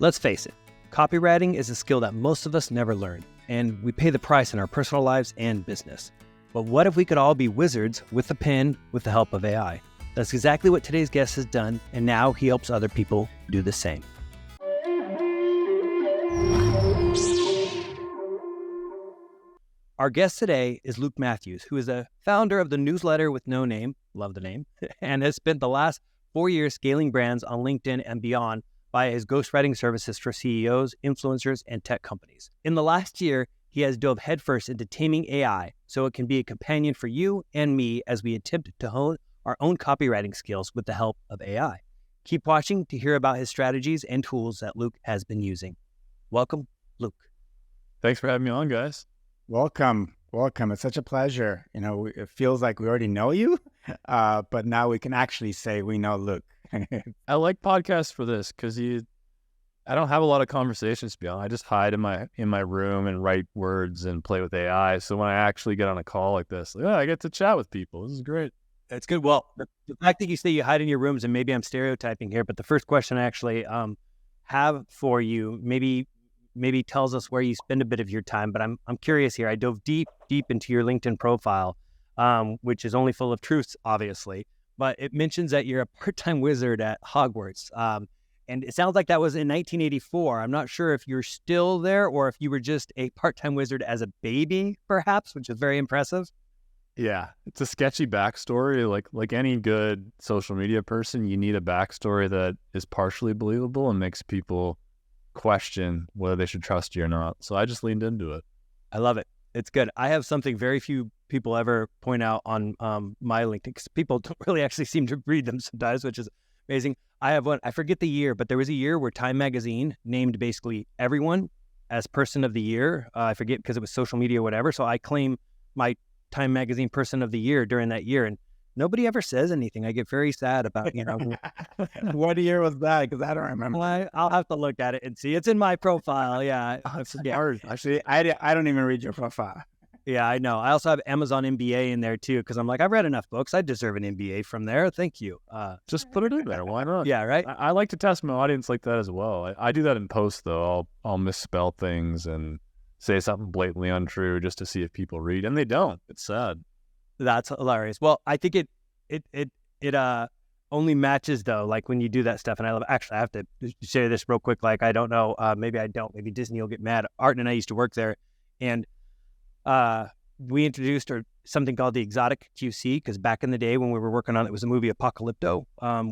Let's face it, copywriting is a skill that most of us never learn, and we pay the price in our personal lives and business. But what if we could all be wizards with a pen with the help of AI? That's exactly what today's guest has done, and now he helps other people do the same. Our guest today is Luke Matthews, who is the founder of the newsletter with no name, love the name, and has spent the last 4 years scaling brands on LinkedIn and beyond via his ghostwriting services for CEOs, influencers, and tech companies. In the last year, he has dove headfirst into taming AI so it can be a companion for you and me as we attempt to hone our own copywriting skills with the help of AI. Keep watching to hear about his strategies and tools that Luke has been using. Welcome, Luke. Thanks for having me on, guys. Welcome. It's such a pleasure. It feels like we already know you, but now we can actually say we know Luke. I like podcasts for this because I don't have a lot of conversations to be on. I just hide in my room and write words and play with AI. So when I actually get on a call like this, I get to chat with people. This is great. That's good. Well, the fact that you say you hide in your rooms, and maybe I'm stereotyping here, but the first question I actually have for you maybe tells us where you spend a bit of your time. But I'm curious here. I dove deep into your LinkedIn profile, which is only full of truths, obviously. But it mentions that you're a part-time wizard at Hogwarts. And it sounds like that was in 1984. I'm not sure if you're still there or if you were just a part-time wizard as a baby, perhaps, which is very impressive. Yeah, it's a sketchy backstory. Like any good social media person, you need a backstory that is partially believable and makes people question whether they should trust you or not. So I just leaned into it. I love it. It's good. I have something very few people ever point out on my LinkedIn, because people don't really actually seem to read them sometimes, which is amazing. I have one, I forget the year, but there was a year where Time Magazine named basically everyone as Person of the Year. I forget because it was social media or whatever. So I claim my Time Magazine Person of the Year during that year. And nobody ever says anything. I get very sad about, What year was that? Because I don't remember. I'll have to look at it and see. It's in my profile. Yeah. It's hard. Actually, I don't even read your profile. Yeah, I know. I also have Amazon MBA in there too, because I'm like, I've read enough books. I deserve an MBA from there. Thank you. Just put it in there. Why not? Yeah, right. I like to test my audience like that as well. I do that in posts though. I'll misspell things and say something blatantly untrue just to see if people read, and they don't. It's sad. That's hilarious. Well, I think it only matches though, like when you do that stuff. And I have to share this real quick. Like, I don't know, maybe I don't, maybe Disney will get mad. Art and I used to work there, and we introduced something called the Exotic QC, because back in the day when we were working on it was a movie Apocalypto,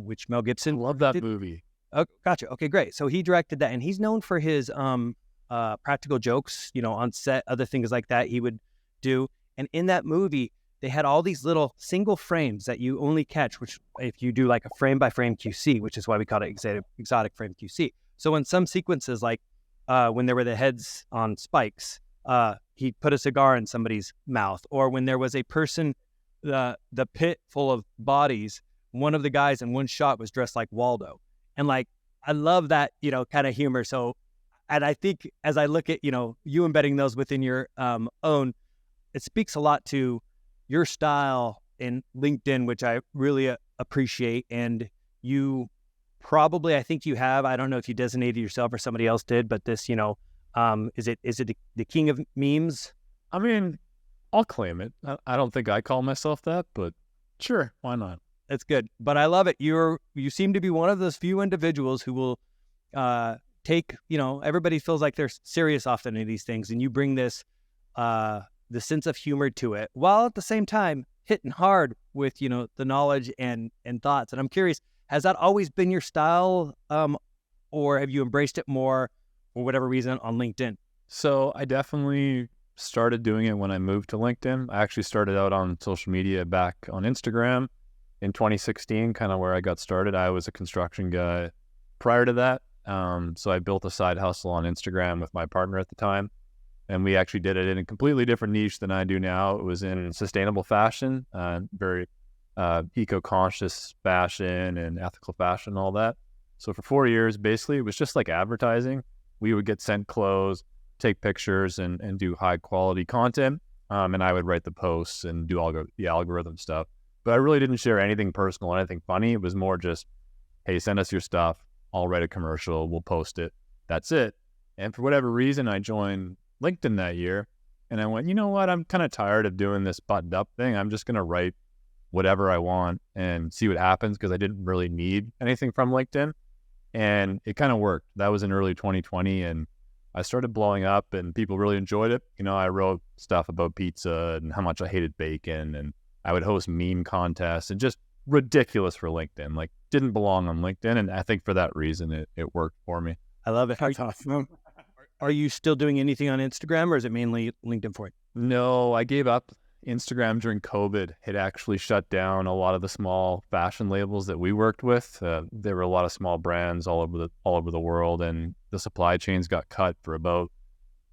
which Mel Gibson love that movie. Oh, gotcha. Okay, great. So he directed that, and he's known for his practical jokes, on set, other things like that he would do. And in that movie, they had all these little single frames that you only catch, which if you do like a frame by frame QC, which is why we call it exotic frame QC. So in some sequences, like when there were the heads on spikes, he put a cigar in somebody's mouth, or when there was a person, the pit full of bodies, one of the guys in one shot was dressed like Waldo. And like, I love that, kind of humor. So, and I think as I look at, you embedding those within your own, it speaks a lot to your style in LinkedIn, which I really appreciate. And you probably, I think you have, I don't know if you designated yourself or somebody else did, but this, is it the king of memes? I mean, I'll claim it. I don't think I call myself that, but sure, why not? That's good. But I love it. You seem to be one of those few individuals who will take, everybody feels like they're serious often in these things, and you bring this the sense of humor to it, while at the same time hitting hard with, the knowledge and thoughts. And I'm curious, has that always been your style, or have you embraced it more for whatever reason on LinkedIn? So I definitely started doing it when I moved to LinkedIn. I actually started out on social media back on Instagram in 2016, kind of where I got started. I was a construction guy prior to that. So I built a side hustle on Instagram with my partner at the time. And we actually did it in a completely different niche than I do now. It was in sustainable fashion, very eco-conscious fashion and ethical fashion and all that. So for 4 years, basically, it was just like advertising. We would get sent clothes, take pictures, and do high-quality content. And I would write the posts and do all the algorithm stuff. But I really didn't share anything personal, anything funny. It was more just, hey, send us your stuff. I'll write a commercial. We'll post it. that's it. And for whatever reason, I joined LinkedIn that year, and I went, you know what? I'm kind of tired of doing this buttoned up thing. I'm just going to write whatever I want and see what happens, because I didn't really need anything from LinkedIn. And it kind of worked. That was in early 2020, and I started blowing up, and people really enjoyed it. You know, I wrote stuff about pizza and how much I hated bacon, and I would host meme contests, and just ridiculous for LinkedIn. Like, didn't belong on LinkedIn, and I think for that reason, it worked for me. I love it. That's awesome. Are you still doing anything on Instagram, or is it mainly LinkedIn for it? No, I gave up Instagram during COVID. It actually shut down a lot of the small fashion labels that we worked with. There were a lot of small brands all over the world, and the supply chains got cut for about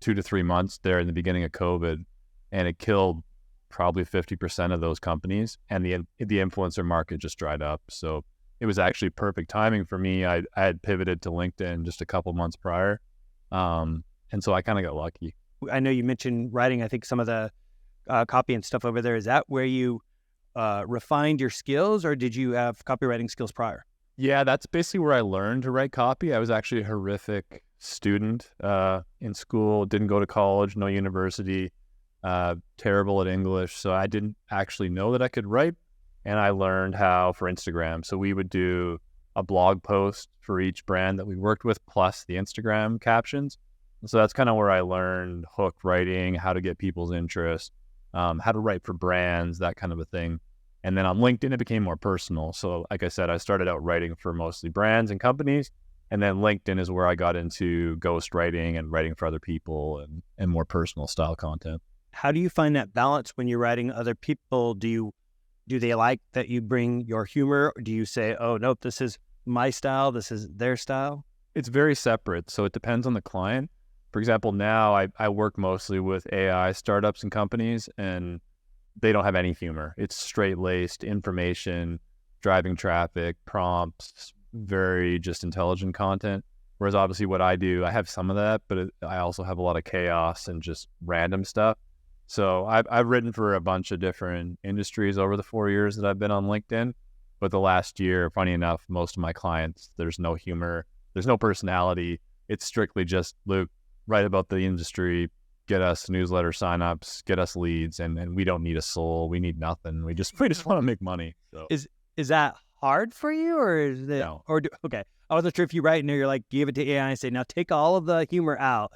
2 to 3 months there in the beginning of COVID, and it killed probably 50% of those companies, and the influencer market just dried up. So it was actually perfect timing for me. I had pivoted to LinkedIn just a couple months prior, and so I kind of got lucky. I know you mentioned writing, I think some of the copy and stuff over there. Is that where you refined your skills, or did you have copywriting skills prior? Yeah, that's basically where I learned to write copy. I was actually a horrific student in school, didn't go to college, no university, terrible at English. So I didn't actually know that I could write, and I learned how for Instagram. So we would do a blog post for each brand that we worked with, plus the Instagram captions. So that's kind of where I learned hook writing, how to get people's interest, how to write for brands, that kind of a thing. And then on LinkedIn, it became more personal. So like I said, I started out writing for mostly brands and companies. And then LinkedIn is where I got into ghost writing and writing for other people and more personal style content. How do you find that balance when you're writing other people? Do they like that you bring your humor? Or do you say, oh, nope, this is my style, this is their style? It's very separate. So it depends on the client. For example, now I work mostly with AI startups and companies, and they don't have any humor. It's straight-laced information, driving traffic, prompts, very just intelligent content. Whereas obviously what I do, I have some of that, but I also have a lot of chaos and just random stuff. So I've written for a bunch of different industries over the 4 years that I've been on LinkedIn. But the last year, funny enough, most of my clients, there's no humor, there's no personality. It's strictly just, Luke, write about the industry, get us newsletter signups, get us leads, and we don't need a soul. We need nothing. We just want to make money. So Is that hard for you, or is it? No. Okay, I wasn't sure if you write and you're like, give it to AI and say, now take all of the humor out.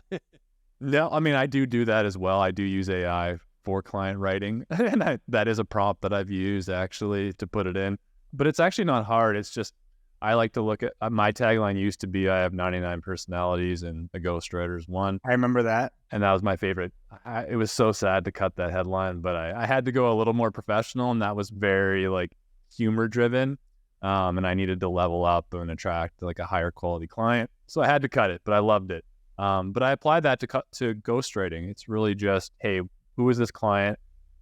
No, I mean, I do that as well. I do use AI for client writing, and that is a prompt that I've used actually to put it in. But it's actually not hard. It's just, I like to look at, my tagline used to be, I have 99 personalities and a ghostwriter is one. I remember that. And that was my favorite. It was so sad to cut that headline, but I had to go a little more professional, and that was very like humor driven. And I needed to level up and attract like a higher quality client. So I had to cut it, but I loved it. But I applied that to ghostwriting. It's really just, hey, who is this client?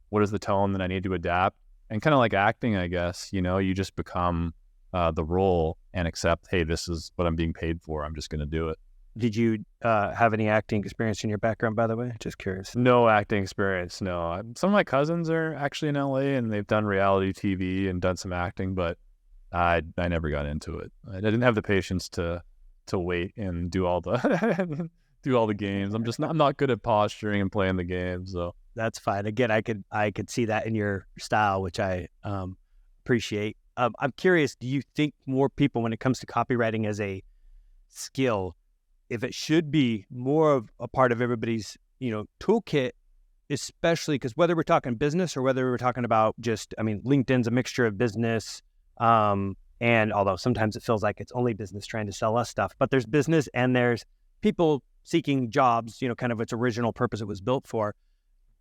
What is the tone that I need to adapt? And kind of like acting, I guess, you just become the role and accept, hey, this is what I'm being paid for. I'm just going to do it. Did you have any acting experience in your background, by the way? Just curious. No acting experience, no. Some of my cousins are actually in LA, and they've done reality TV and done some acting, but I never got into it. I didn't have the patience to wait and do all the games. I'm not good at posturing and playing the games, so that's fine. Again, I could see that in your style, which I appreciate. I'm curious, do you think more people, when it comes to copywriting as a skill, if it should be more of a part of everybody's, toolkit, especially because whether we're talking business or whether we're talking about just, LinkedIn's a mixture of business, and although sometimes it feels like it's only business trying to sell us stuff, but there's business and there's people seeking jobs, kind of its original purpose it was built for.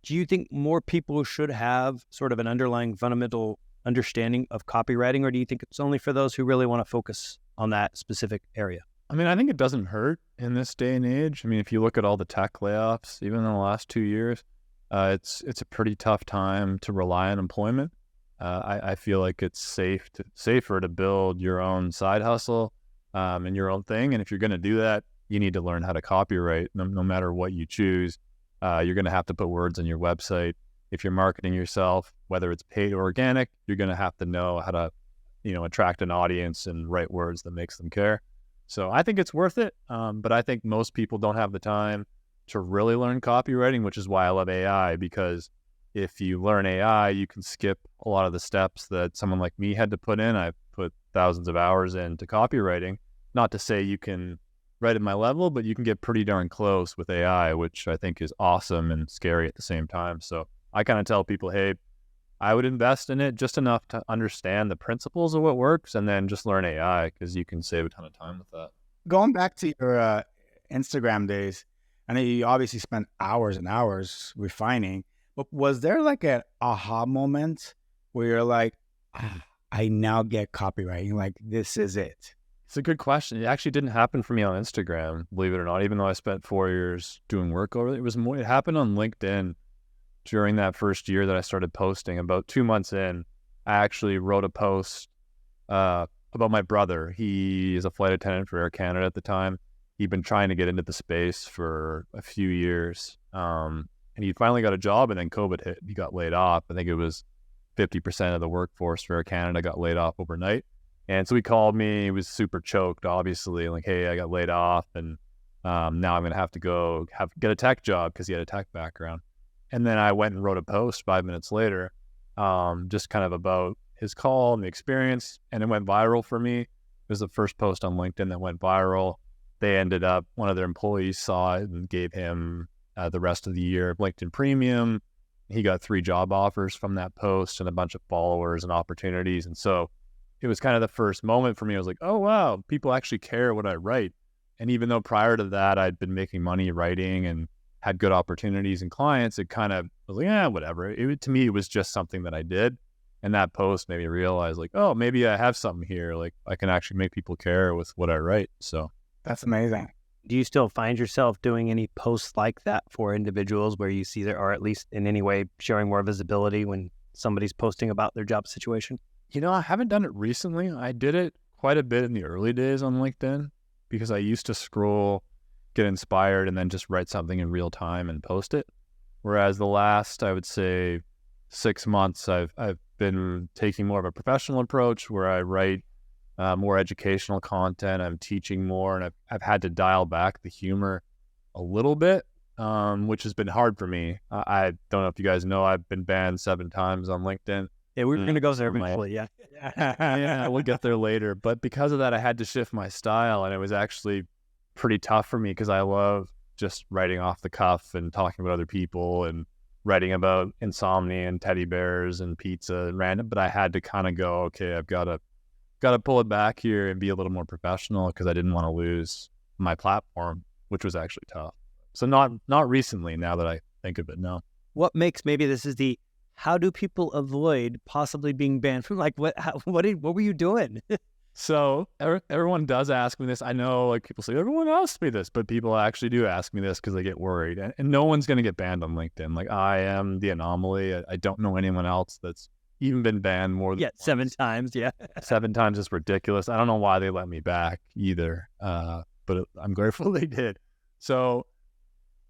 Do you think more people should have sort of an underlying fundamental understanding of copywriting, or do you think it's only for those who really want to focus on that specific area? I think it doesn't hurt in this day and age. if you look at all the tech layoffs, even in the last 2 years, it's a pretty tough time to rely on employment. I feel like it's safer to build your own side hustle and your own thing. And if you're going to do that, you need to learn how to copyright. No matter what you choose, you're going to have to put words on your website. If you're marketing yourself, whether it's paid or organic, you're going to have to know how to, attract an audience and write words that makes them care. So I think it's worth it. But I think most people don't have the time to really learn copywriting, which is why I love AI, because if you learn AI, you can skip a lot of the steps that someone like me had to put in. I've put thousands of hours into copywriting. Not to say you can write at my level, but you can get pretty darn close with AI, which I think is awesome and scary at the same time. So I kind of tell people, hey, I would invest in it just enough to understand the principles of what works, and then just learn AI, because you can save a ton of time with that. Going back to your Instagram days, I know you obviously spent hours and hours refining, but was there like an aha moment where you're like, I now get copywriting, like this is it? It's a good question. It actually didn't happen for me on Instagram, believe it or not, even though I spent 4 years doing work over it. It happened on LinkedIn during that first year that I started posting. About 2 months in, I actually wrote a post about my brother. He is a flight attendant for Air Canada at the time. He'd been trying to get into the space for a few years. And he finally got a job, and then COVID hit. He got laid off. I think it was 50% of the workforce for Air Canada got laid off overnight. And so he called me. He was super choked, obviously, like, hey, I got laid off, and now I'm going to have to go get a tech job, because he had a tech background. And then I went and wrote a post 5 minutes later, just kind of about his call and the experience, and it went viral for me. It was the first post on LinkedIn that went viral. They ended up, one of their employees saw it and gave him the rest of the year of LinkedIn Premium. He got 3 job offers from that post and a bunch of followers and opportunities. And so it was kind of the first moment for me. I was like, oh, wow, people actually care what I write. And even though prior to that, I'd been making money writing and had good opportunities and clients, it kind of was like, yeah, whatever. To me, it was just something that I did. And that post made me realize, like, oh, maybe I have something here. Like, I can actually make people care with what I write. So that's amazing. Do you still find yourself doing any posts like that for individuals where you see there, or at least in any way showing more visibility when somebody's posting about their job situation? You know, I haven't done it recently. I did it quite a bit in the early days on LinkedIn, because I used to scroll, get inspired, and then just write something in real time and post it. Whereas the last, I would say, 6 months, I've been taking more of a professional approach where I write more educational content. I'm teaching more, and I've had to dial back the humor a little bit, which has been hard for me. I don't know if you guys know, I've been banned 7 times on LinkedIn. Yeah, we were going to go there eventually, yeah. Yeah, we'll get there later. But because of that, I had to shift my style, and it was actually pretty tough for me, because I love just writing off the cuff and talking about other people and writing about insomnia and teddy bears and pizza and random. But I had to kind of go, okay, I've got to pull it back here and be a little more professional, because I didn't want to lose my platform, which was actually tough. So not recently, now that I think of it, no. What makes, maybe this is the, how do people avoid possibly being banned from, like, what were you doing? So everyone does ask me this. I know, like, people say, everyone asks me this, but people actually do ask me this because they get worried. And no one's going to get banned on LinkedIn. Like, I am the anomaly. I don't know anyone else that's even been banned more than 7 times, yeah. 7 times is ridiculous. I don't know why they let me back either, but I'm grateful they did. So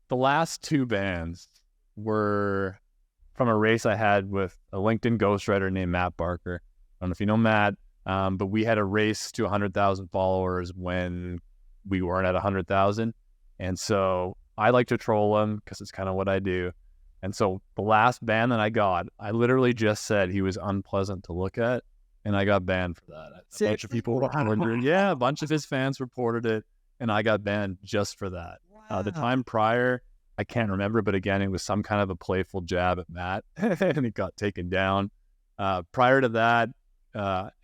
the last 2 bans were from a race I had with a LinkedIn ghostwriter named Matt Barker. I don't know if you know Matt. But we had a race to 100,000 followers when we weren't at 100,000. And so I like to troll him, because it's kind of what I do. And so the last ban that I got, I literally just said he was unpleasant to look at, and I got banned for that. A bunch of people were wondering. Yeah, a bunch of his fans reported it, and I got banned just for that. Wow. The time prior, I can't remember, but again, it was some kind of a playful jab at Matt, and it got taken down. Prior to that,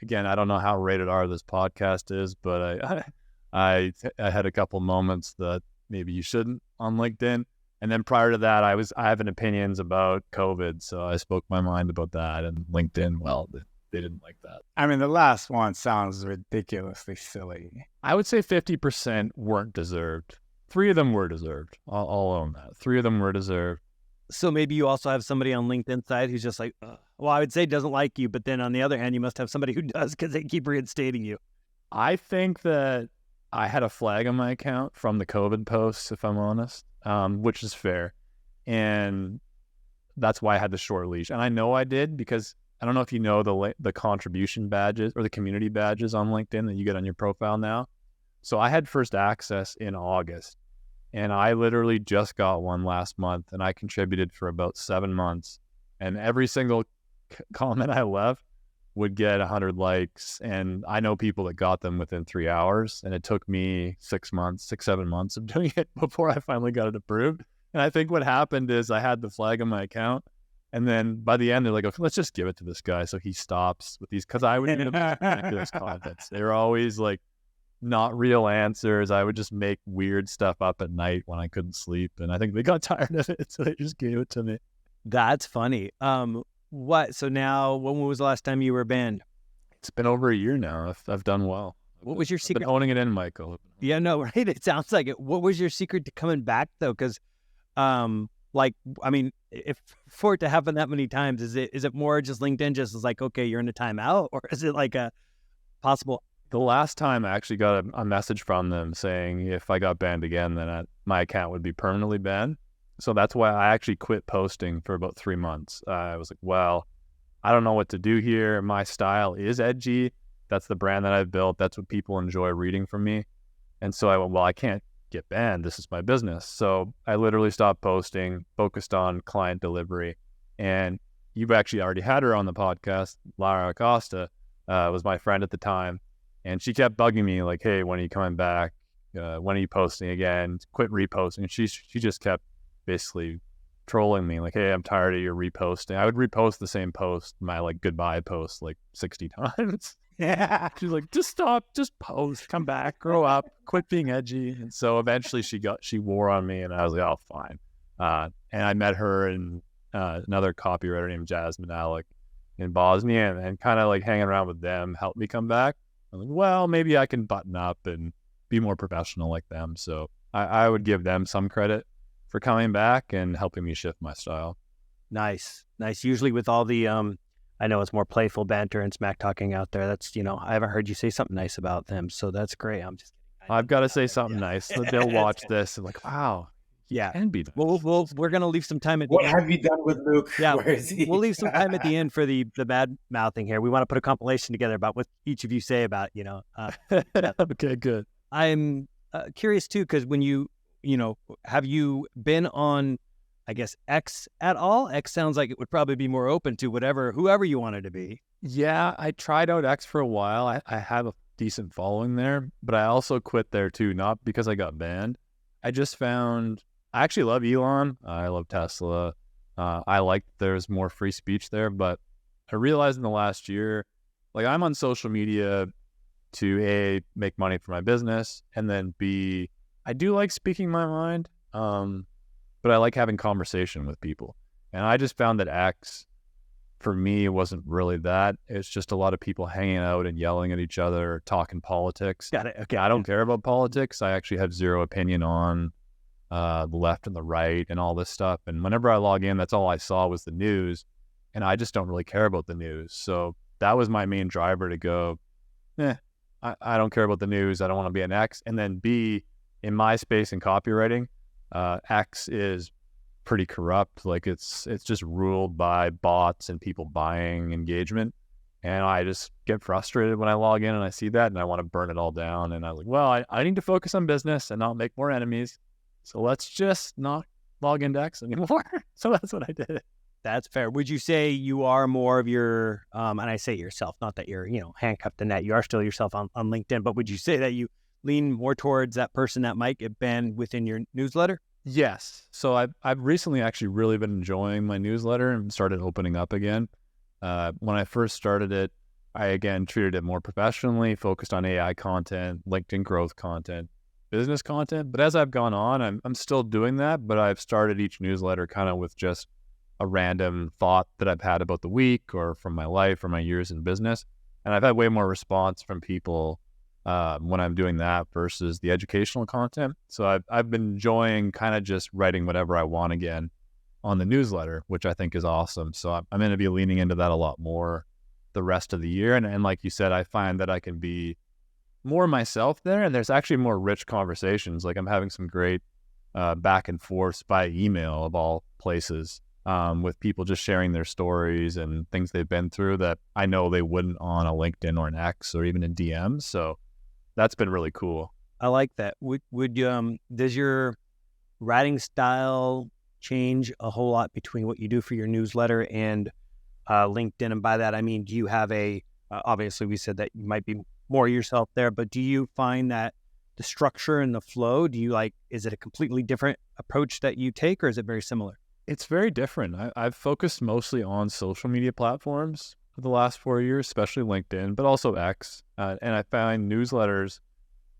again, I don't know how rated R this podcast is, but I had a couple moments that maybe you shouldn't on LinkedIn. And then prior to that, I have opinions about COVID, so I spoke my mind about that. And LinkedIn, well, they didn't like that. I mean, the last one sounds ridiculously silly. I would say 50% weren't deserved. 3 of them were deserved. I'll own that. 3 of them were deserved. So maybe you also have somebody on LinkedIn side who's just like, well, I would say doesn't like you, but then on the other hand, you must have somebody who does, because they keep reinstating you. I think that I had a flag on my account from the COVID posts, if I'm honest, which is fair. And that's why I had the short leash. And I know I did, because I don't know if you know the contribution badges or the community badges on LinkedIn that you get on your profile now. So I had first access in August, and I literally just got one last month, and I contributed for about 7 months. And every single comment I left would get 100 likes. And I know people that got them within 3 hours. And it took me 6 months, 7 months of doing it before I finally got it approved. And I think what happened is I had the flag on my account. And then by the end, they're like, okay, let's just give it to this guy so he stops with these. Because I would get ridiculous comments. They were always like, not real answers. I would just make weird stuff up at night when I couldn't sleep. And I think they got tired of it, so they just gave it to me. That's funny. So now, when was the last time you were banned? It's been over a year now. I've done well. What was your secret? I've been owning it in, Michael. Yeah, no, right? It sounds like it. What was your secret to coming back, though? Because, if for it to happen that many times, is it more just LinkedIn just is like, okay, you're in a timeout? Or is it like a possible... The last time I actually got a message from them saying if I got banned again, then my account would be permanently banned. So that's why I actually quit posting for about 3 months. I was like, well, I don't know what to do here. My style is edgy. That's the brand that I've built. That's what people enjoy reading from me. And so I went, well, I can't get banned. This is my business. So I literally stopped posting, focused on client delivery. And you've actually already had her on the podcast. Lara Acosta was my friend at the time. And she kept bugging me like, hey, when are you coming back? When are you posting again? Quit reposting. And she just kept basically trolling me like, hey, I'm tired of your reposting. I would repost the same post, my like goodbye post, like 60 times. Yeah. She's like, just stop, just post, come back, grow up, quit being edgy. And so eventually she wore on me, and I was like, oh, fine. And I met her and another copywriter named Jasmine Alec in Bosnia, and kind of like hanging around with them helped me come back. I'm like, well, maybe I can button up and be more professional like them. So I would give them some credit for coming back and helping me shift my style. Nice. Usually with all the, I know it's more playful banter and smack talking out there. That's, I haven't heard you say something nice about them. So that's great. I'm just kidding. I've got to say something nice. They'll watch this and like, wow. Yeah. Can be nice. We're going to leave some time at the What end. have you done with Luke? Yeah, Where is he? We'll leave some time at the end for the bad mouthing here. We want to put a compilation together about what each of you say about, Okay, good. I'm curious too, because when have you been on, I guess, X at all? X sounds like it would probably be more open to whoever you wanted to be. Yeah, I tried out X for a while. I have a decent following there, but I also quit there too, not because I got banned. I just found... I actually love Elon. I love Tesla. I like there's more free speech there, but I realized in the last year, like I'm on social media to A, make money for my business, and then B, I do like speaking my mind, but I like having conversation with people. And I just found that X, for me, wasn't really that. It's just a lot of people hanging out and yelling at each other, talking politics. Got it. Okay. I don't care about politics. I actually have zero opinion on the left and the right and all this stuff. And whenever I log in, that's all I saw was the news. And I just don't really care about the news. So that was my main driver to go, I don't care about the news. I don't want to be an X. And then B, in my space in copywriting, X is pretty corrupt. Like it's just ruled by bots and people buying engagement. And I just get frustrated when I log in and I see that, and I want to burn it all down. And I was like, well, I need to focus on business and not make more enemies. So let's just not log into X anymore. So that's what I did. That's fair. Would you say you are more of your, and I say yourself, not that you're, handcuffed in that, you are still yourself on LinkedIn, but would you say that you lean more towards that person that might get banned within your newsletter? Yes. So I've recently actually really been enjoying my newsletter and started opening up again. When I first started it, I again treated it more professionally, focused on AI content, LinkedIn growth content, business content. But as I've gone on, I'm still doing that, but I've started each newsletter kind of with just a random thought that I've had about the week or from my life or my years in business. And I've had way more response from people when I'm doing that versus the educational content. So I've been enjoying kind of just writing whatever I want again on the newsletter, which I think is awesome. So I'm going to be leaning into that a lot more the rest of the year. And like you said, I find that I can be more myself there, and there's actually more rich conversations. Like I'm having some great back and forth by email of all places with people just sharing their stories and things they've been through that I know they wouldn't on a LinkedIn or an X or even in DMs. So that's been really cool. I like that. Does your writing style change a whole lot between what you do for your newsletter and LinkedIn? And by that, I mean, do you have obviously we said that you might be more yourself there, but do you find that the structure and the flow, is it a completely different approach that you take, or is it very similar? It's very different. I've focused mostly on social media platforms for the last 4 years, especially LinkedIn, but also X. And I find newsletters,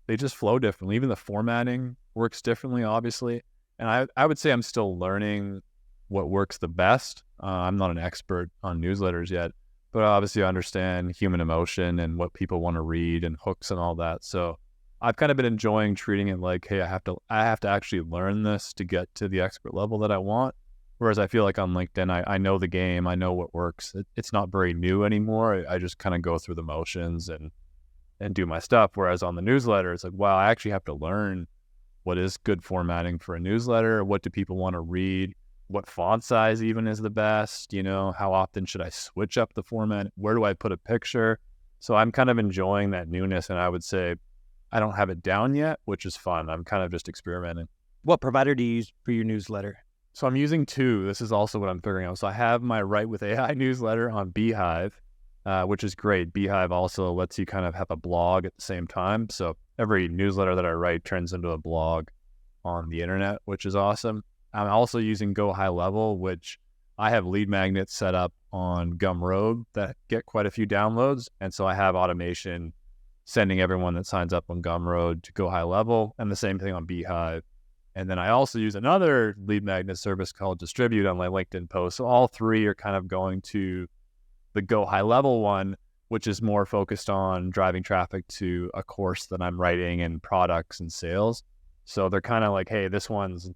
they just flow differently. Even the formatting works differently, obviously. And I would say I'm still learning what works the best. I'm not an expert on newsletters yet, but obviously I understand human emotion and what people want to read and hooks and all that. So I've kind of been enjoying treating it like, hey, I have to actually learn this to get to the expert level that I want. Whereas I feel like on LinkedIn, I know the game, I know what works. It's not very new anymore. I just kind of go through the motions and do my stuff. Whereas on the newsletter, it's like, wow, I actually have to learn what is good formatting for a newsletter. What do people want to read? What font size even is the best? How often should I switch up the format? Where do I put a picture? So I'm kind of enjoying that newness. And I would say I don't have it down yet, which is fun. I'm kind of just experimenting. What provider do you use for your newsletter? So I'm using two. This is also what I'm figuring out. So I have my Write with AI newsletter on Beehive, which is great. Beehive also lets you kind of have a blog at the same time. So every newsletter that I write turns into a blog on the internet, which is awesome. I'm also using Go High Level, which I have lead magnets set up on Gumroad that get quite a few downloads. And so I have automation sending everyone that signs up on Gumroad to Go High Level, and the same thing on Beehive. And then I also use another lead magnet service called Distribute on my LinkedIn post. So all three are kind of going to the Go High Level one, which is more focused on driving traffic to a course that I'm writing and products and sales. So they're kind of like, hey, this one's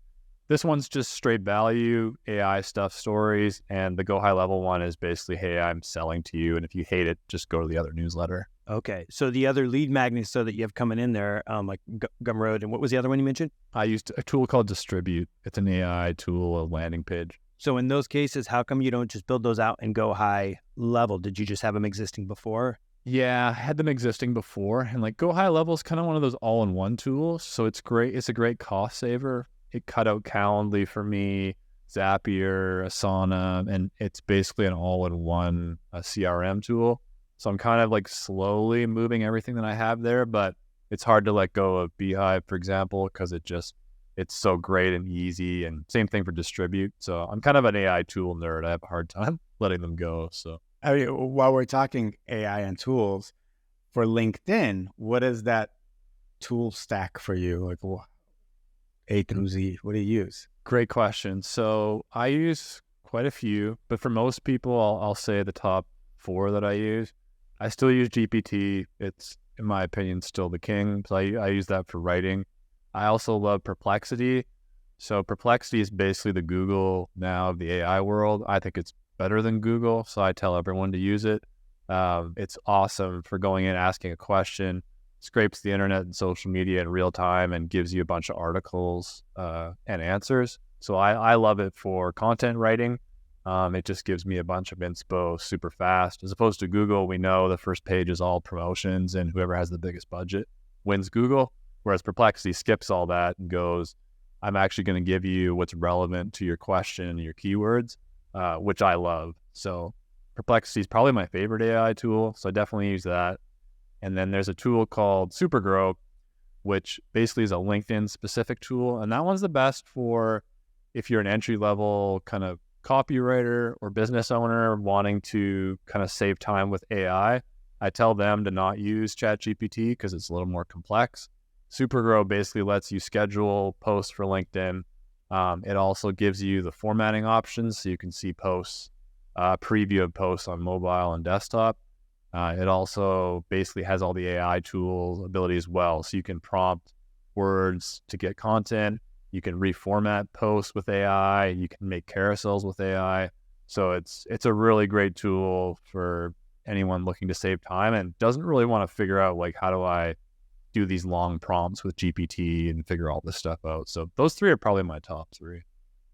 just straight value, AI stuff, stories. And the Go High Level one is basically, hey, I'm selling to you. And if you hate it, just go to the other newsletter. Okay. So the other lead magnets that you have coming in there, like Gumroad, and what was the other one you mentioned? I used a tool called Distribute. It's an AI tool, a landing page. So in those cases, how come you don't just build those out and Go High Level? Did you just have them existing before? Yeah, I had them existing before. And like Go High Level is kind of one of those all-in-one tools. So it's great. It's a great cost saver. It cut out Calendly for me, Zapier, Asana, and it's basically an all-in-one CRM tool. So I'm kind of like slowly moving everything that I have there, but it's hard to let go of Beehive, for example, because it's so great and easy, and same thing for Distribute. So I'm kind of an AI tool nerd. I have a hard time letting them go. So I mean, while we're talking AI and tools, for LinkedIn, what is that tool stack for you? Like A through Z, what do you use? Great question. So I use quite a few, but for most people, I'll say the top 4 that I use. I still use GPT. It's, in my opinion, still the king. So I use that for writing. I also love Perplexity. So Perplexity is basically the Google now of the AI world. I think it's better than Google, so I tell everyone to use it. It's awesome for going in, asking a question, scrapes the internet and social media in real time and gives you a bunch of articles and answers. So I love it for content writing. It just gives me a bunch of inspo super fast. As opposed to Google, we know the first page is all promotions and whoever has the biggest budget wins Google. Whereas Perplexity skips all that and goes, I'm actually going to give you what's relevant to your question and your keywords, which I love. So Perplexity is probably my favorite AI tool. So I definitely use that. And then there's a tool called Supergrow, which basically is a LinkedIn specific tool. And that one's the best for if you're an entry level kind of copywriter or business owner wanting to kind of save time with AI. I tell them to not use ChatGPT because it's a little more complex. Supergrow basically lets you schedule posts for LinkedIn. It also gives you the formatting options so you can see posts, preview of posts on mobile and desktop. It also basically has all the AI tools ability as well. So you can prompt words to get content. You can reformat posts with AI. You can make carousels with AI. So it's a really great tool for anyone looking to save time and doesn't really want to figure out like, how do I do these long prompts with GPT and figure all this stuff out. So those 3 are probably my top 3.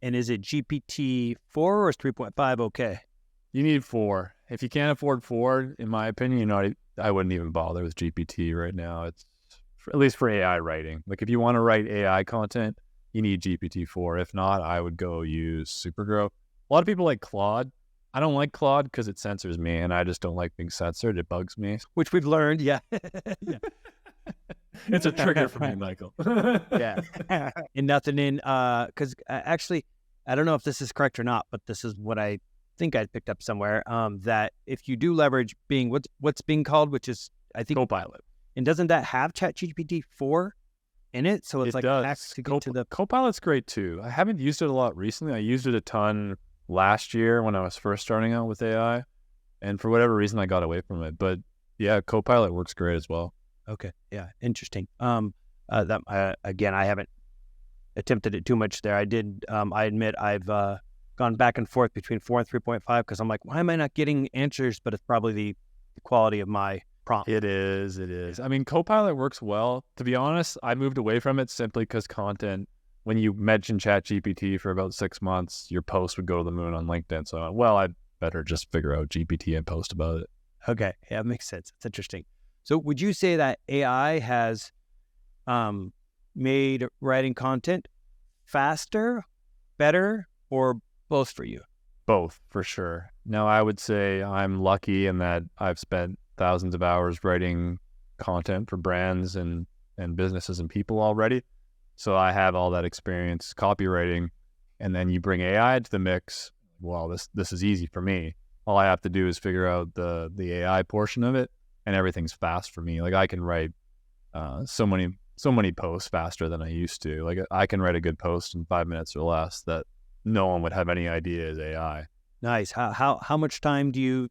And is it GPT 4 or is 3.5 okay? You need 4. If you can't afford 4, in my opinion, I wouldn't even bother with GPT right now. at least for AI writing. Like if you want to write AI content, you need GPT-4. If not, I would go use Supergrow. A lot of people like Claude. I don't like Claude because it censors me, and I just don't like being censored. It bugs me. Which we've learned. Yeah. Yeah. It's a trigger for me, Michael. Yeah. And nothing in, because actually, I don't know if this is correct or not, but this is what I think I picked up somewhere, that if you do leverage being what's being called, which is, I think, Copilot. and doesn't that have ChatGPT 4 in it? So it's It like does. next to get to the Copilot's great too. I haven't used it a lot recently. I used it a ton last year when I was first starting out with AI, and for whatever reason, I got away from it. But yeah, Copilot works great as well. Okay. Yeah. Interesting. Again, I haven't attempted it too much there. I did. I admit I've gone back and forth between 4 and 3.5 because I'm like, why am I not getting answers? But it's probably the quality of my prompt. It is. It is. I mean, Copilot works well. To be honest, I moved away from it simply because content. When you mention ChatGPT for about 6 months, your post would go to the moon on LinkedIn. So, well, I'd better just figure out GPT and post about it. Okay. Yeah, it makes sense. It's interesting. So would you say that AI has made writing content faster, better, or both for you? Both, for sure. Now, I would say I'm lucky in that I've spent thousands of hours writing content for brands and businesses and people already. So I have all that experience copywriting, and then you bring AI into the mix. Well, this is easy for me. All I have to do is figure out the AI portion of it, and everything's fast for me. Like I can write so many posts faster than I used to. Like I can write a good post in 5 minutes or less that no one would have any idea is AI. Nice. How much time do you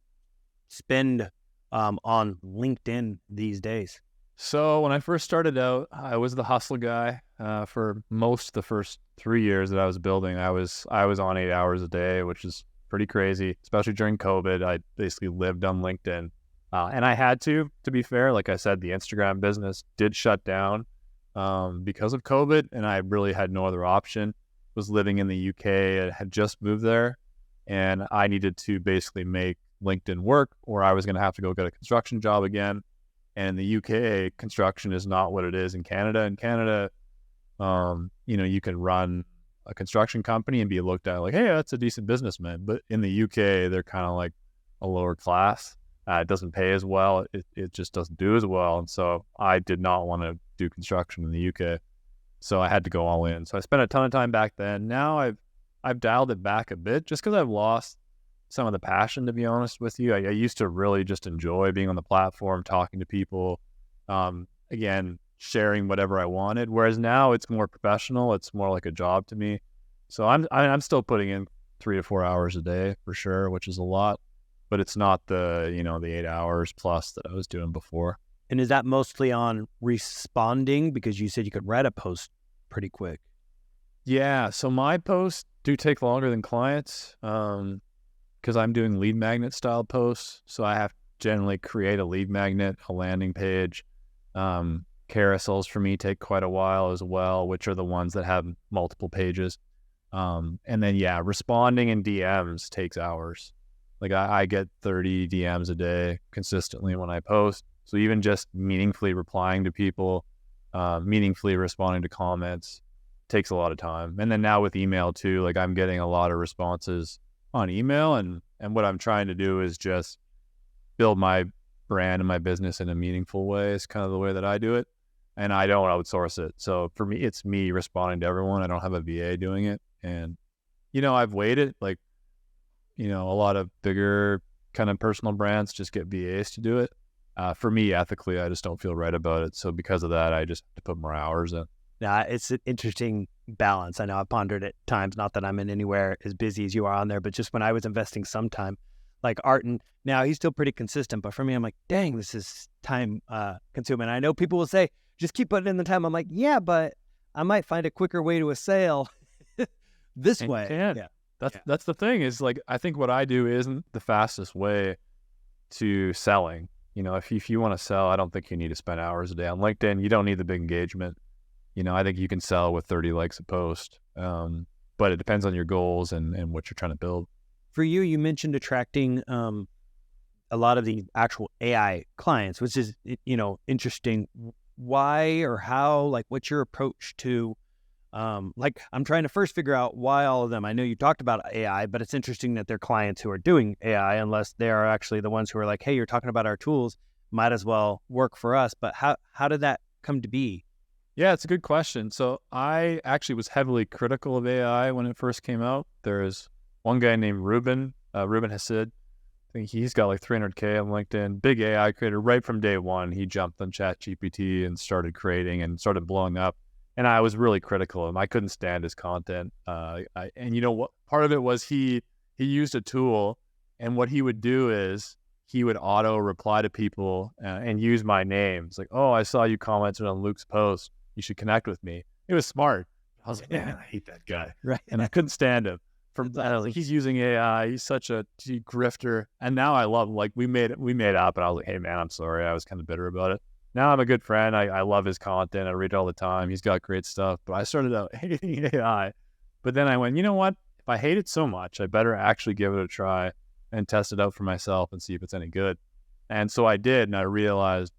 spend on LinkedIn these days? So when I first started out, I was the hustle guy. For most of the first 3 years that I was building, I was on 8 hours a day, which is pretty crazy, especially during COVID. I basically lived on LinkedIn. And I had to be fair. Like I said, the Instagram business did shut down because of COVID, and I really had no other option. Was living in the UK, I had just moved there, and I needed to basically make LinkedIn work, or I was going to have to go get a construction job again. And in the UK, construction is not what it is in Canada. In Canada, you can run a construction company and be looked at like, hey, that's a decent businessman. But in the UK, they're kind of like a lower class. It doesn't pay as well. It just doesn't do as well. And so I did not want to do construction in the UK. So I had to go all in. So I spent a ton of time back then. Now I've dialed it back a bit just because I've lost some of the passion, to be honest with you. I used to really just enjoy being on the platform, talking to people, again, sharing whatever I wanted. Whereas now it's more professional. It's more like a job to me. So I'm still putting in 3 to 4 hours a day for sure, which is a lot. But it's not the 8 hours plus that I was doing before. And is that mostly on responding? Because you said you could write a post pretty quick. Yeah. So my posts do take longer than clients because I'm doing lead magnet style posts. So I have to generally create a lead magnet, a landing page. Carousels for me take quite a while as well, which are the ones that have multiple pages. And then, responding in DMs takes hours. Like I get 30 DMs a day consistently when I post. So even just meaningfully replying to people, meaningfully responding to comments takes a lot of time. And then now with email too, like I'm getting a lot of responses on email, and what I'm trying to do is just build my brand and my business in a meaningful way. Is kind of the way that I do it. And I don't outsource it. So for me, it's me responding to everyone. I don't have a VA doing it. And, I've waited, like, a lot of bigger kind of personal brands just get VAs to do it. For me, ethically, I just don't feel right about it. So because of that, I just have to put more hours in. It's an interesting balance. I know I've pondered it times, not that I'm in anywhere as busy as you are on there, but just when I was investing some time, like Artin, now he's still pretty consistent, but for me, I'm like, dang, this is time consuming. I know people will say, just keep putting in the time. I'm like, yeah, but I might find a quicker way to a sale this way. Yeah. That's the thing is, like, I think what I do isn't the fastest way to selling. If you want to sell, I don't think you need to spend hours a day on LinkedIn. You don't need the big engagement. I think you can sell with 30 likes a post. But it depends on your goals and what you're trying to build. For you, you mentioned attracting a lot of the actual AI clients, which is, interesting. why or how, like, what's your approach to, like, I'm trying to first figure out why all of them. I know you talked about AI, but it's interesting that they're clients who are doing AI, unless they are actually the ones who are like, hey, you're talking about our tools, might as well work for us. But how did that come to be? Yeah, it's a good question. So I actually was heavily critical of AI when it first came out. There's one guy named Ruben Hassid. I think he's got like 300K on LinkedIn, big AI creator. Right from day one, he jumped on ChatGPT and started creating and started blowing up. And I was really critical of him. I couldn't stand his content. And you know what? Part of it was he used a tool, and what he would do is he would auto reply to people and use my name. It's like, oh, I saw you commented on Luke's post. You should connect with me. It was smart. I was like, man, I hate that guy. Right. And I couldn't stand him. I was like, he's using AI. He's such a grifter. And now I love him. Like we made up, and I was like, hey man, I'm sorry. I was kind of bitter about it. Now I'm a good friend. I love his content. I read it all the time. He's got great stuff. But I started out hating AI. But then I went, you know what? If I hate it so much, I better actually give it a try and test it out for myself and see if it's any good. And so I did, and I realized,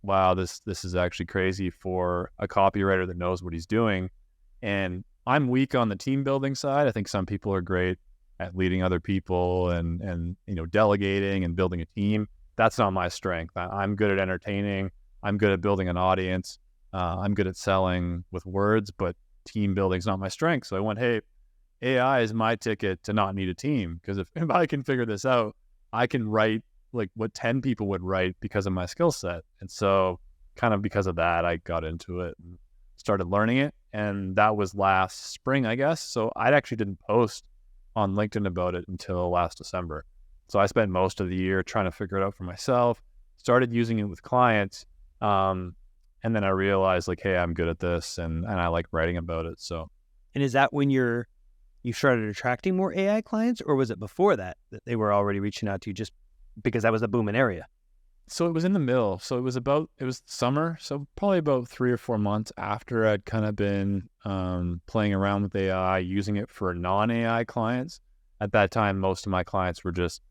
wow, this is actually crazy for a copywriter that knows what he's doing. And I'm weak on the team building side. I think some people are great at leading other people and delegating and building a team. That's not my strength. I'm good at entertaining. I'm good at building an audience. I'm good at selling with words, but team building is not my strength. So I went, hey, AI is my ticket to not need a team, because if I can figure this out, I can write like what 10 people would write because of my skill set. And so kind of because of that, I got into it and started learning it. And that was last spring, I guess. So I actually didn't post on LinkedIn about it until last December. So I spent most of the year trying to figure it out for myself, started using it with clients. And then I realized like, hey, I'm good at this and I like writing about it. So. And is that when you started attracting more AI clients, or was it before that they were already reaching out to you just because that was a booming area? So it was in the middle. So it was summer. So probably about 3 or 4 months after I'd kind of been playing around with AI, using it for non-AI clients. At that time, most of my clients were just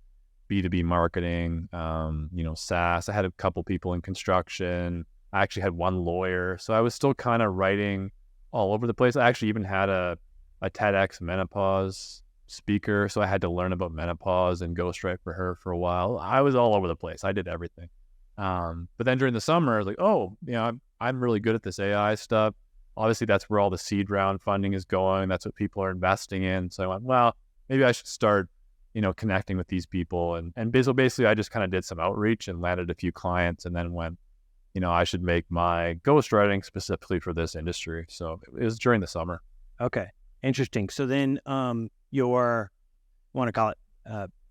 B2B marketing, SaaS. I had a couple people in construction. I actually had one lawyer. So I was still kind of writing all over the place. I actually even had a TEDx menopause speaker, so I had to learn about menopause and ghostwrite for her for a while. I was all over the place. I did everything. But then during the summer, I was like, oh, I'm really good at this AI stuff. Obviously, that's where all the seed round funding is going. That's what people are investing in. So I went, well, maybe I should start, connecting with these people. And basically, I just kind of did some outreach and landed a few clients, and then went, I should make my ghostwriting specifically for this industry. So it was during the summer. Okay. Interesting. So then your, I want to call it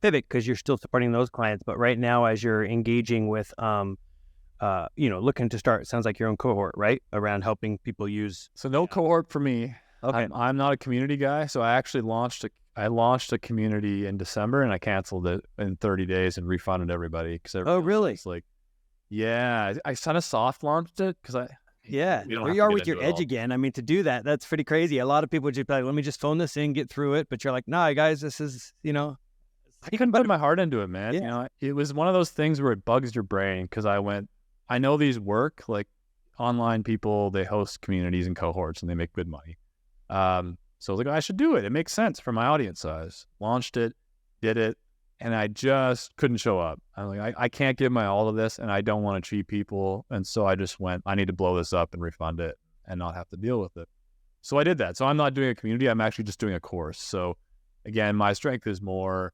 pivot, because you're still supporting those clients, but right now as you're engaging with, looking to start, it sounds like your own cohort, right? Around helping people use. So no cohort for me. Okay. I'm not a community guy. So I actually launched a community in December, and I canceled it in 30 days and refunded everybody. Oh, really? It's like, yeah, I kind of soft launched it because yeah, here you are with your edge again. I mean, to do that, that's pretty crazy. A lot of people would just be like, let me just phone this in, get through it. But you're like, nah, guys, this is, I couldn't put my heart into it, man. Yeah. It was one of those things where it bugs your brain, because I know these work, like online people, they host communities and cohorts and they make good money. So I was like, I should do it. It makes sense for my audience size. Launched it, did it, and I just couldn't show up. I'm like, I can't give my all to this, and I don't want to cheat people. And so I just went, I need to blow this up and refund it and not have to deal with it. So I did that. So I'm not doing a community. I'm actually just doing a course. So again, my strength is more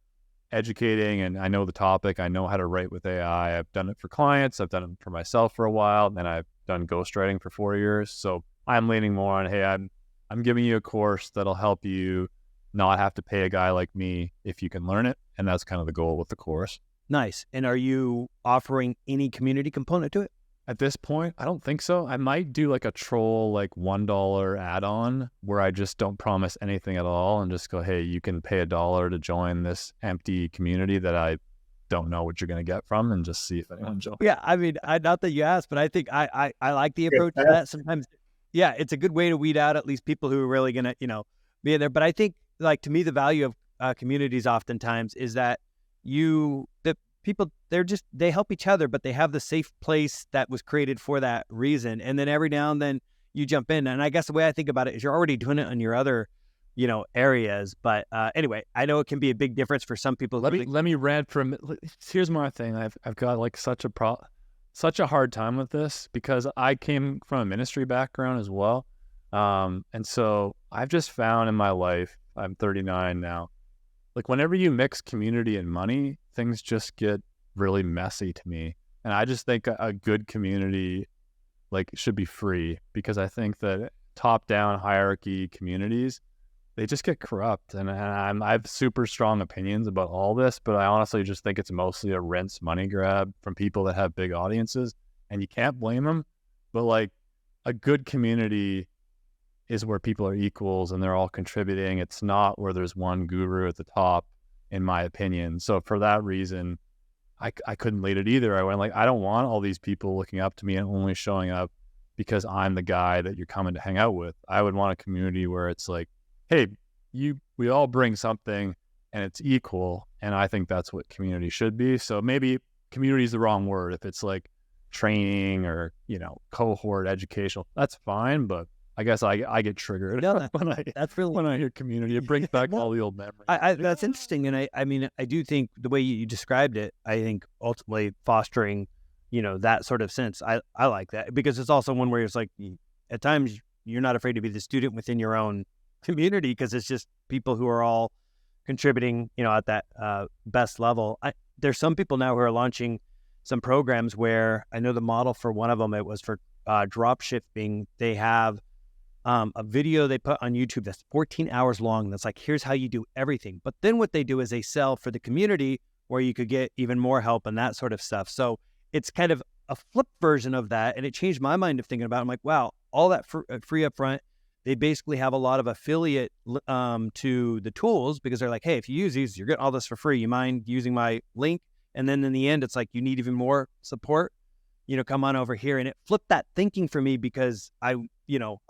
educating, and I know the topic. I know how to write with AI. I've done it for clients. I've done it for myself for a while. And I've done ghostwriting for 4 years. So I'm leaning more on, hey, I'm giving you a course that'll help you not have to pay a guy like me if you can learn it. And that's kind of the goal with the course. Nice. And are you offering any community component to it? At this point, I don't think so. I might do like a troll, like $1 add-on where I just don't promise anything at all and just go, hey, you can pay $1 to join this empty community that I don't know what you're going to get from, and just see if anyone joins. Yeah. I mean, not that you asked, but I think I like the approach to that. Sometimes, yeah, it's a good way to weed out at least people who are really going to, be in there. But I think, like, to me, the value of communities oftentimes is that people, they help each other, but they have the safe place that was created for that reason. And then every now and then you jump in. And I guess the way I think about it is you're already doing it on your other, areas. But anyway, I know it can be a big difference for some people. Let me rant for a minute. Here's my thing. I've got like such a hard time with this because I came from a ministry background as well. And so I've just found in my life, I'm 39 now, like whenever you mix community and money, things just get really messy to me. And I just think a good community like should be free, because I think that top-down hierarchy communities, they just get corrupt. And I have super strong opinions about all this, but I honestly just think it's mostly a rinse money grab from people that have big audiences, and you can't blame them. But like a good community is where people are equals and they're all contributing. It's not where there's one guru at the top, in my opinion. So for that reason, I couldn't lead it either. I went like, I don't want all these people looking up to me and only showing up because I'm the guy that you're coming to hang out with. I would want a community where it's like, hey, we all bring something and it's equal. And I think that's what community should be. So maybe community is the wrong word. If it's like training or, cohort educational, that's fine. But I guess I get triggered when I hear community. It brings back all the old memories. That's interesting. And I mean, I do think the way you described it, I think ultimately fostering, that sort of sense. I like that, because it's also one where it's like, at times you're not afraid to be the student within your own community, because it's just people who are all contributing, at that best level. There's some people now who are launching some programs where I know the model for one of them, it was for drop shipping. They have a video they put on YouTube that's 14 hours long. That's like, here's how you do everything. But then what they do is they sell for the community where you could get even more help and that sort of stuff. So it's kind of a flip version of that. And it changed my mind of thinking about it. I'm like, wow, all that free up front. They basically have a lot of affiliate to the tools, because they're like, hey, if you use these, you're getting all this for free. You mind using my link? And then in the end, it's like, you need even more support, come on over here. And it flipped that thinking for me, because I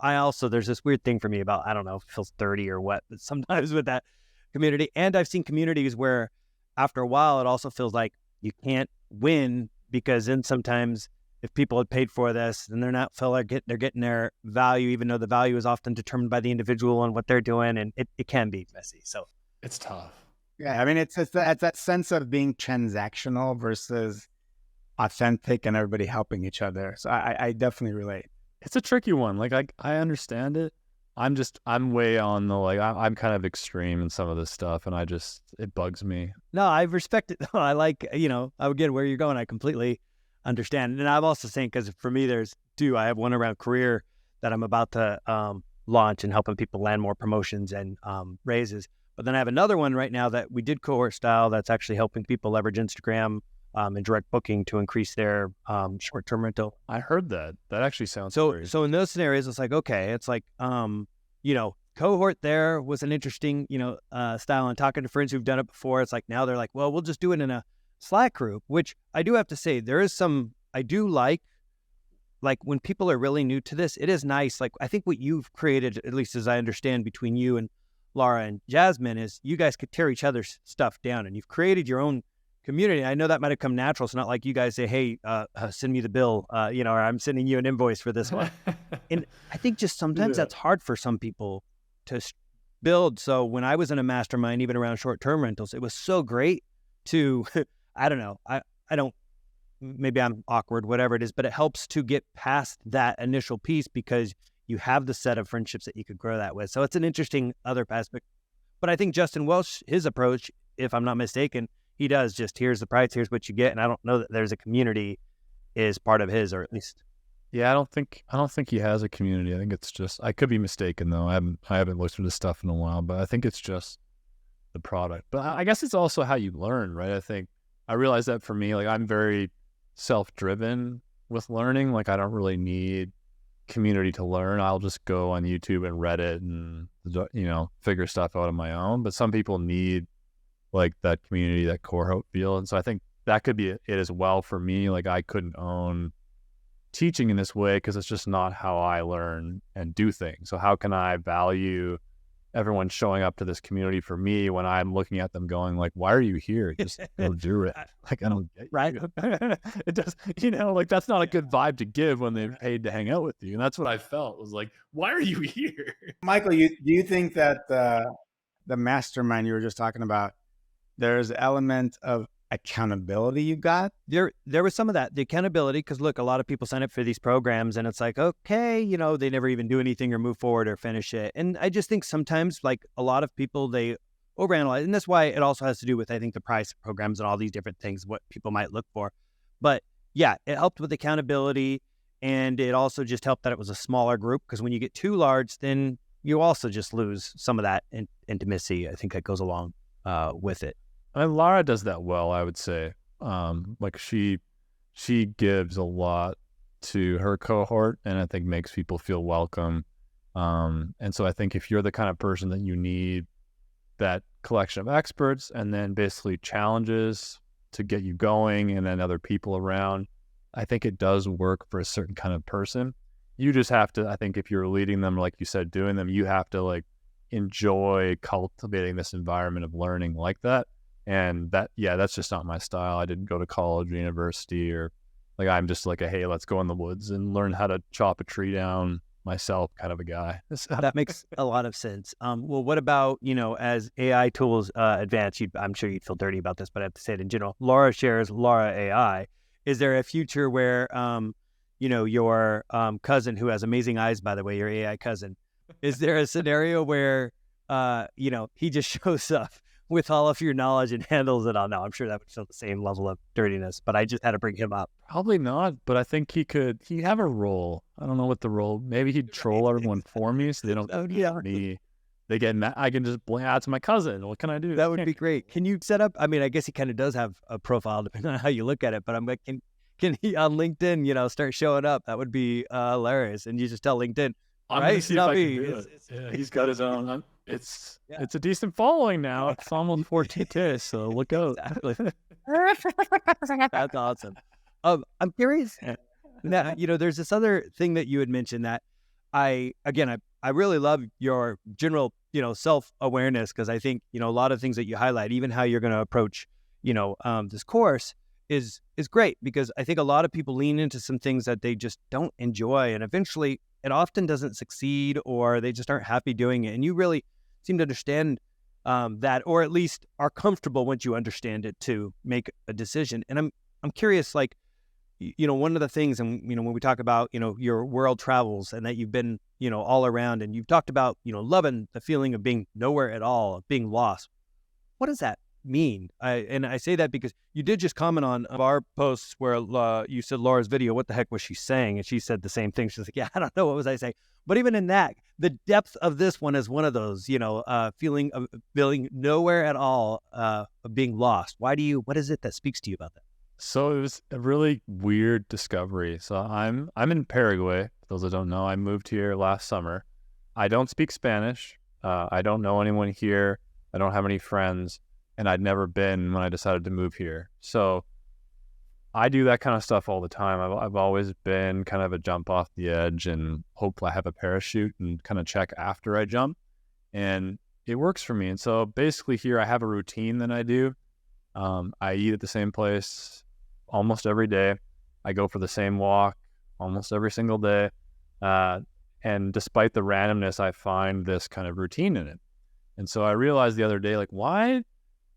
also, there's this weird thing for me about, I don't know if it feels dirty or what, but sometimes with that community. And I've seen communities where after a while, it also feels like you can't win, because then sometimes if people had paid for this, then they're not feel like they're getting their value, even though the value is often determined by the individual and what they're doing. And it can be messy. So it's tough. Yeah. I mean, it's that sense of being transactional versus authentic and everybody helping each other. So I definitely relate. It's a tricky one. Like I understand it. I'm way on the, like, I'm kind of extreme in some of this stuff, and it bugs me. No, I respect it. I like, again, where you're going, I completely understand. And I'm also saying, because for me, I have one around career that I'm about to launch and helping people land more promotions and raises. But then I have another one right now that we did cohort style that's actually helping people leverage Instagram and direct booking to increase their short-term rental. I heard that. That actually sounds so. So in those scenarios, it's like, okay, it's like, cohort there was an interesting, style. And talking to friends who've done it before, it's like, now they're like, well, we'll just do it in a Slack group, which I do have to say, there is some, I do like when people are really new to this, it is nice. Like, I think what you've created, at least as I understand, between you and Laura and Jasmine, is you guys could tear each other's stuff down, and you've created your own community. I know that might have come natural. It's not like you guys say, hey, send me the bill, or I'm sending you an invoice for this one. And I think just sometimes that's hard for some people to build. So when I was in a mastermind, even around short-term rentals, it was so great to, I don't know, I don't, maybe I'm awkward, whatever it is, but it helps to get past that initial piece, because you have the set of friendships that you could grow that with. So it's an interesting other aspect. But I think Justin Welsh, his approach, if I'm not mistaken, he does just, here's the price, here's what you get. And I don't know that there's a community is part of his, or at least. Yeah, I don't think he has a community. I think it's just, I could be mistaken though. I haven't looked through this stuff in a while, but I think it's just the product. But I guess it's also how you learn, right? I think I realize that for me, like, I'm very self-driven with learning. Like, I don't really need community to learn. I'll just go on YouTube and Reddit and, figure stuff out on my own. But some people need like that community, that cohort feel. And so I think that could be it as well for me. Like, I couldn't own teaching in this way because it's just not how I learn and do things. So how can I value everyone's showing up to this community for me when I'm looking at them going like, why are you here? Just go do it. Like, I don't get Right. you. It does, like that's not a good vibe to give when they're paid to hang out with you. And that's what I felt was like, why are you here? Michael, do you think that the mastermind you were just talking about, there's an element of accountability you got? There was some of that, the accountability, because look, a lot of people sign up for these programs and it's like, okay, they never even do anything or move forward or finish it. And I just think sometimes, like a lot of people, they overanalyze. And that's why it also has to do with, I think, the price of programs and all these different things, what people might look for. But yeah, it helped with accountability. And it also just helped that it was a smaller group, because when you get too large, then you also just lose some of that intimacy, I think, that goes along with it. And Lara does that well, I would say. Like she gives a lot to her cohort, and I think makes people feel welcome. And so I think if you're the kind of person that you need that collection of experts and then basically challenges to get you going, and then other people around, I think it does work for a certain kind of person. You just have to, I think if you're leading them, like you said, doing them, you have to like enjoy cultivating this environment of learning like that. And that's just not my style. I didn't go to college or university, or like, I'm just like hey, let's go in the woods and learn how to chop a tree down myself kind of a guy. That makes a lot of sense. Well, what about, as AI tools advance, I'm sure you'd feel dirty about this, but I have to say it in general. Laura shares Laura AI. Is there a future where, your cousin, who has amazing eyes, by the way, your AI cousin, is there a scenario where, he just shows up with all of your knowledge and handles it all? No, I'm sure that would feel the same level of dirtiness, but I just had to bring him up. Probably not, but I think he'd have a role. I don't know what the role, maybe he'd troll everyone for me so they don't get me. They get mad. I can just it's my cousin. What can I do? That would be great. Can you set up, I mean, I guess he kind of does have a profile depending on how you look at it, but I'm like, can he on LinkedIn, start showing up? That would be hilarious. And you just tell LinkedIn, I'm right? gonna see if I can do it. Yeah, he's got his own. It's a decent following now. It's almost 14K, so look out. Exactly. That's awesome. I'm curious. Now, there's this other thing that you had mentioned that I really love your general, self-awareness, because I think, a lot of things that you highlight, even how you're going to approach, this course is great, because I think a lot of people lean into some things that they just don't enjoy, and eventually it often doesn't succeed, or they just aren't happy doing it. And you really seem to understand that, or at least are comfortable once you understand it to make a decision. And I'm curious, like, one of the things, and when we talk about your world travels and that you've been all around, and you've talked about loving the feeling of being nowhere at all, of being lost. What does that mean? I say that because you did just comment on our posts where you said Laura's video, what the heck was she saying? And she said the same thing. She's like, yeah, I don't know, what was I saying? But even in that, the depth of this one is one of those, feeling nowhere at all, of being lost. What is it that speaks to you about that? So it was a really weird discovery. So I'm in Paraguay. For those that don't know, I moved here last summer. I don't speak Spanish. I don't know anyone here. I don't have any friends, and I'd never been when I decided to move here. So I do that kind of stuff all the time. I've always been kind of a jump off the edge and hope I have a parachute and kind of check after I jump. And it works for me. And so basically here I have a routine that I do. I eat at the same place almost every day. I go for the same walk almost every single day. And despite the randomness, I find this kind of routine in it. And so I realized the other day, like, why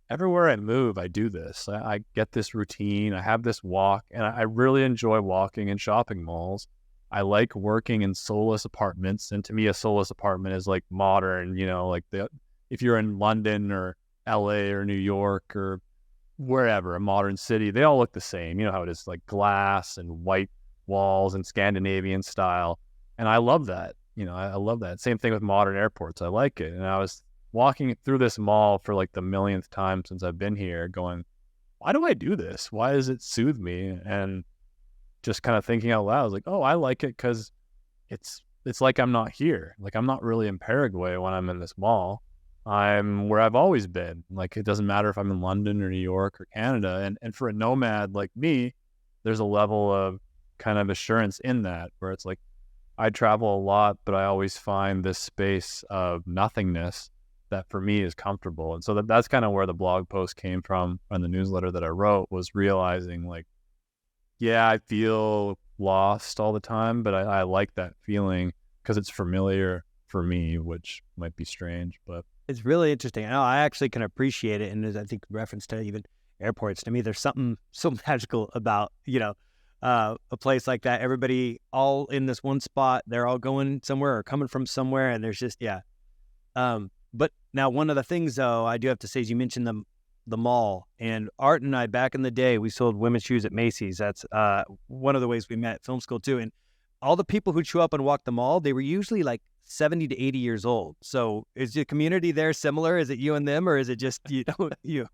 everywhere I move, I do this. I get this routine. I have this walk, and I really enjoy walking in shopping malls. I like working in soulless apartments. And to me, a soulless apartment is like modern, like if you're in London or LA or New York or wherever, a modern city, they all look the same. You know how it is, like glass and white walls and Scandinavian style. And I love that. I love that. Same thing with modern airports. I like it. And I was walking through this mall for like the millionth time since I've been here going, why do I do this? Why does it soothe me? And just kind of thinking out loud, I was like, oh, I like it because it's like I'm not here. Like I'm not really in Paraguay when I'm in this mall. I'm where I've always been. Like it doesn't matter if I'm in London or New York or Canada. And for a nomad like me, there's a level of kind of assurance in that where it's like, I travel a lot, but I always find this space of nothingness that for me is comfortable. And so that's kind of where the blog post came from, and the newsletter that I wrote was realizing like, yeah, I feel lost all the time, but I like that feeling because it's familiar for me, which might be strange, but It's really interesting. I actually can appreciate it. And as I think reference to even airports, to me, there's something so magical about, a place like that. Everybody all in this one spot, they're all going somewhere or coming from somewhere. And there's just, yeah. But now one of the things though, I do have to say is you mentioned the mall, and Art and I back in the day, we sold women's shoes at Macy's. That's one of the ways we met at film school too. And all the people who'd show up and walk the mall, they were usually like 70 to 80 years old. So is the community there similar? Is it you and them, or is it just you?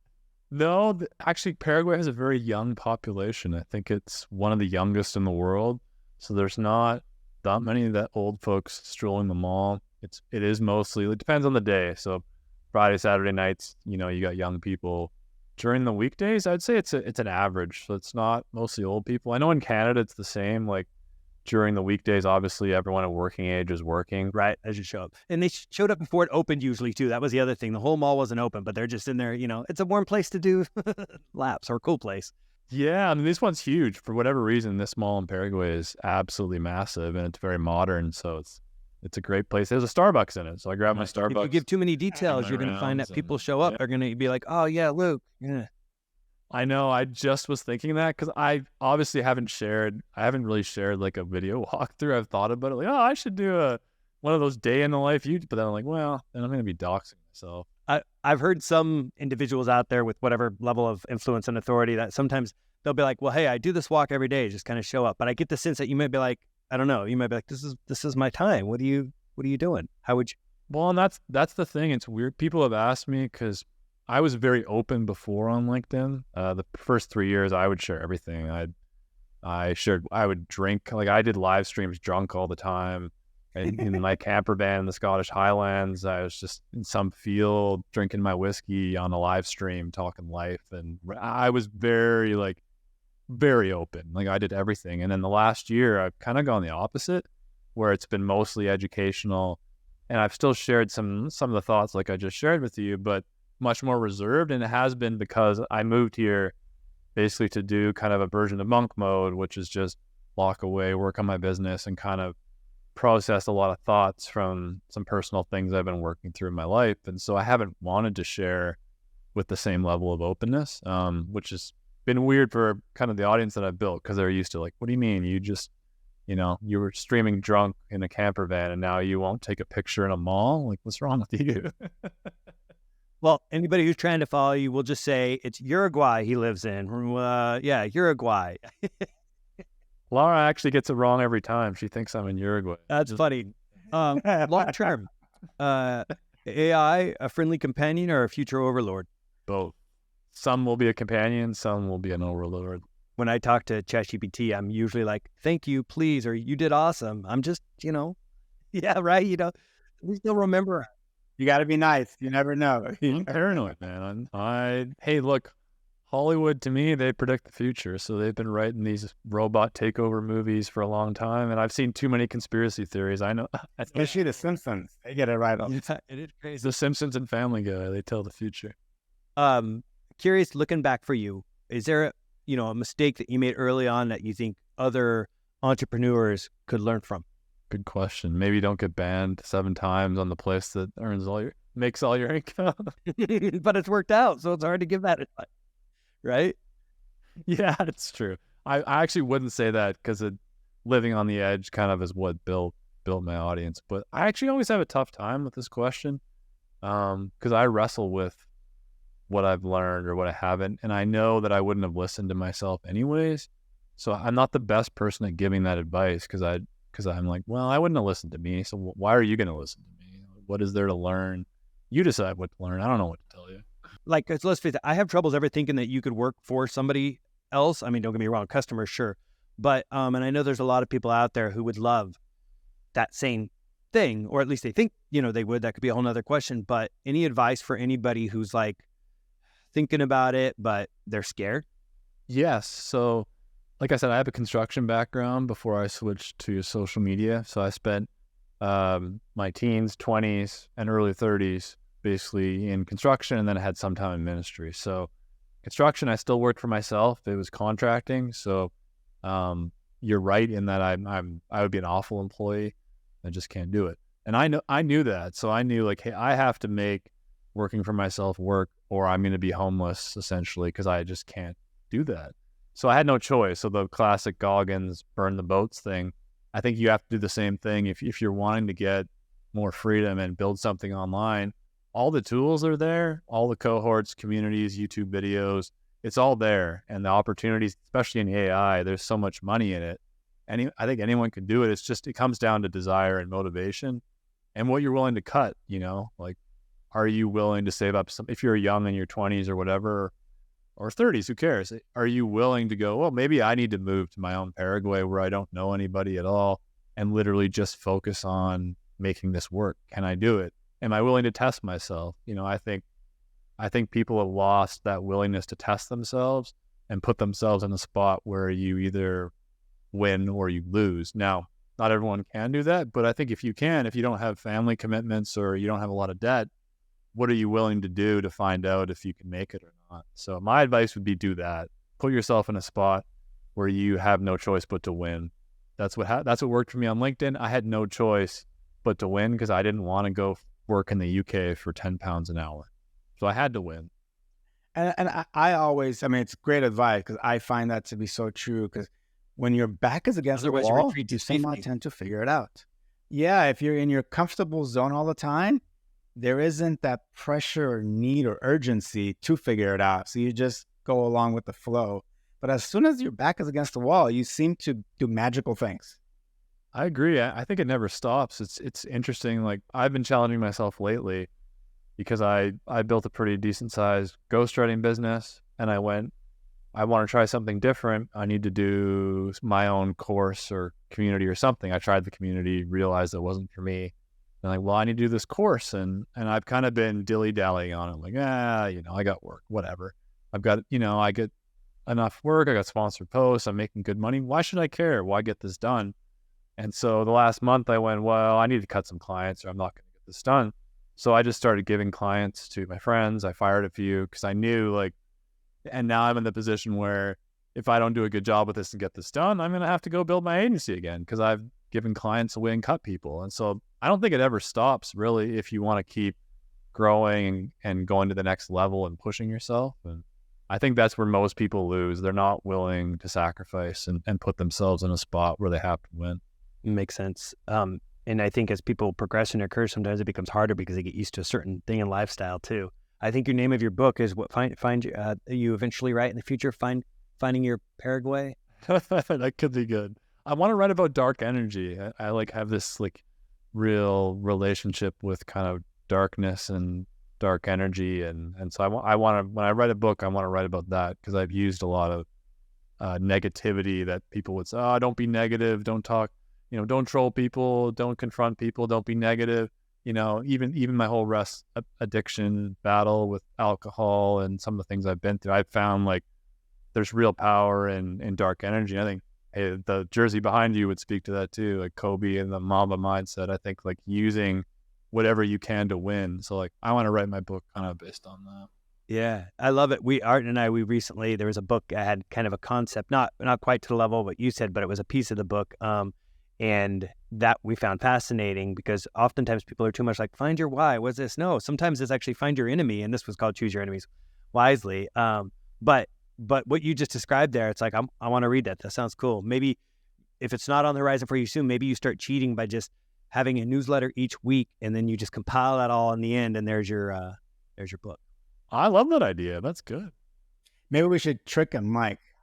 no, actually Paraguay has a very young population. I think it's one of the youngest in the world. So there's not that many of that old folks strolling the mall. It is mostly, it depends on the day. So Friday, Saturday nights, you got young people. During the weekdays, I'd say it's an average. So it's not mostly old people. I know in Canada it's the same. Like during the weekdays, obviously everyone at working age is working. Right, as you show up. And they showed up before it opened usually too. That was the other thing. The whole mall wasn't open, but they're just in there, it's a warm place to do laps, or a cool place. Yeah, I mean, this one's huge. For whatever reason, this mall in Paraguay is absolutely massive, and it's very modern, so it's a great place. There's a Starbucks in it, so I grabbed my Starbucks. If you give too many details, you're going to find that people show up. They're going to be like, oh yeah, Luke. Yeah. I know. I just was thinking that because I obviously haven't really shared like a video walkthrough. I've thought about it, like, oh, I should do one of those day in the life YouTube. But then I'm like, well, then I'm going to be doxing myself. I've heard some individuals out there with whatever level of influence and authority that sometimes they'll be like, well, hey, I do this walk every day, just kind of show up. But I get the sense that you might be like, I don't know, you might be like, this is my time. What are you doing? How would you? Well, and that's the thing. It's weird. People have asked me because I was very open before on LinkedIn. The first 3 years, I would share everything. I would drink, like I did live streams drunk all the time. In my camper van in the Scottish Highlands, I was just in some field drinking my whiskey on a live stream, talking life. And I was very open. Like I did everything. And then the last year, I've kind of gone the opposite, where it's been mostly educational. And I've still shared some of the thoughts like I just shared with you, but much more reserved. And it has been because I moved here basically to do kind of a version of monk mode, which is just lock away, work on my business, and kind of process a lot of thoughts from some personal things I've been working through in my life. And so I haven't wanted to share with the same level of openness, which has been weird for kind of the audience that I've built, because they're used to like, what do you mean? You just, you were streaming drunk in a camper van and now you won't take a picture in a mall? Like, what's wrong with you? Well, anybody who's trying to follow you will just say it's Uruguay he lives in. Yeah, Uruguay. Laura actually gets it wrong every time. She thinks I'm in Uruguay. That's funny. Long term, AI, a friendly companion or a future overlord? Both. Some will be a companion, some will be an overlord. When I talk to ChatGPT, I'm usually like, thank you, please, or you did awesome. I'm just, yeah, right. We still remember. You got to be nice. You never know. I'm paranoid, man. Hey, look, Hollywood, to me, they predict the future. So they've been writing these robot takeover movies for a long time. And I've seen too many conspiracy theories. I know. Especially The Simpsons. They get it right on. Yeah, it is crazy. The Simpsons and Family Guy, they tell the future. Curious, looking back for you, is there a mistake that you made early on that you think other entrepreneurs could learn from? Good question. Maybe don't get banned 7 times on the place that makes all your income. But it's worked out, so it's hard to give that advice, right? Yeah, it's true. I actually wouldn't say that because living on the edge kind of is what built my audience. But I actually always have a tough time with this question because I wrestle with what I've learned or what I haven't, and I know that I wouldn't have listened to myself anyways. So I'm not the best person at giving that advice because I'm like, well, I wouldn't have listened to me. So why are you going to listen to me? What is there to learn? You decide what to learn. I don't know what to tell you. Like, let's face it, I have troubles ever thinking that you could work for somebody else. I mean, don't get me wrong, customers, sure. But, and I know there's a lot of people out there who would love that same thing, or at least they think, they would. That could be a whole nother question. But any advice for anybody who's like thinking about it, but they're scared? Yes. So like I said, I have a construction background before I switched to social media. So I spent my teens, 20s, and early 30s basically in construction, and then I had some time in ministry. So construction, I still worked for myself. It was contracting. So you're right in that I would be an awful employee. I just can't do it. And I knew that. So I knew like, hey, I have to make working for myself work, or I'm going to be homeless essentially, because I just can't do that. So I had no choice. So the classic Goggins burn the boats thing, I think you have to do the same thing if you're wanting to get more freedom and build something online. All the tools are there, all the cohorts, communities, YouTube videos, it's all there. And the opportunities, especially in AI, there's so much money in it. I think anyone can do it. It's just, it comes down to desire and motivation and what you're willing to cut, like, are you willing to save up some, if you're young in your 20s or whatever, or 30s, who cares? Are you willing to go, well, maybe I need to move to my own Paraguay where I don't know anybody at all and literally just focus on making this work? Can I do it? Am I willing to test myself? I think people have lost that willingness to test themselves and put themselves in a spot where you either win or you lose. Now, not everyone can do that, but I think if you don't have family commitments or you don't have a lot of debt, what are you willing to do to find out if you can make it or not? So my advice would be do that. Put yourself in a spot where you have no choice but to win. That's what worked for me on LinkedIn. I had no choice but to win because I didn't want to go work in the UK for £10 an hour. So I had to win. And I always, it's great advice because I find that to be so true, because when your back is against the wall, you somehow tend to figure it out. Yeah, if you're in your comfortable zone all the time, there isn't that pressure or need or urgency to figure it out. So you just go along with the flow. But as soon as your back is against the wall, you seem to do magical things. I agree. I think it never stops. It's interesting. Like, I've been challenging myself lately because I built a pretty decent sized ghostwriting business, and I want to try something different. I need to do my own course or community or something. I tried the community, realized it wasn't for me. And like, well, I need to do this course. And I've kind of been dilly-dallying on it. Like, I got work, whatever. I've got, I get enough work. I got sponsored posts. I'm making good money. Why should I care? Why get this done? And so the last month I went, well, I need to cut some clients or I'm not going to get this done. So I just started giving clients to my friends. I fired a few because I knew and now I'm in the position where if I don't do a good job with this and get this done, I'm going to have to go build my agency again because I've given clients away and cut people. And so I don't think it ever stops really if you want to keep growing and going to the next level and pushing yourself. And I think that's where most people lose. They're not willing to sacrifice and put themselves in a spot where they have to win. Makes sense. And I think as people progress in their career, sometimes it becomes harder because they get used to a certain thing in lifestyle too. I think your name of your book is what you eventually write in the future, finding your Paraguay. That could be good. I want to write about dark energy. I have this real relationship with kind of darkness and dark energy. And so I want to, when I write a book, I want to write about that because I've used a lot of negativity that people would say, oh, don't be negative. Don't talk, don't troll people. Don't confront people. Don't be negative. Even my whole addiction battle with alcohol and some of the things I've been through, I've found there's real power in dark energy. I think the jersey behind you would speak to that too, like Kobe and the Mamba mindset. I think using whatever you can to win. So I want to write my book kind of based on that. Yeah, I love it. Art and I, recently, there was a book I had kind of a concept, not quite to the level of what you said, but it was a piece of the book. And that we found fascinating because oftentimes people are too much find your why. What's this? No, sometimes it's actually find your enemy. And this was called Choose Your Enemies Wisely. But what you just described there, it's I want to read that. That sounds cool. Maybe if it's not on the horizon for you soon, maybe you start cheating by just having a newsletter each week and then you just compile that all in the end and there's your book. I love that idea. That's good. Maybe we should trick him,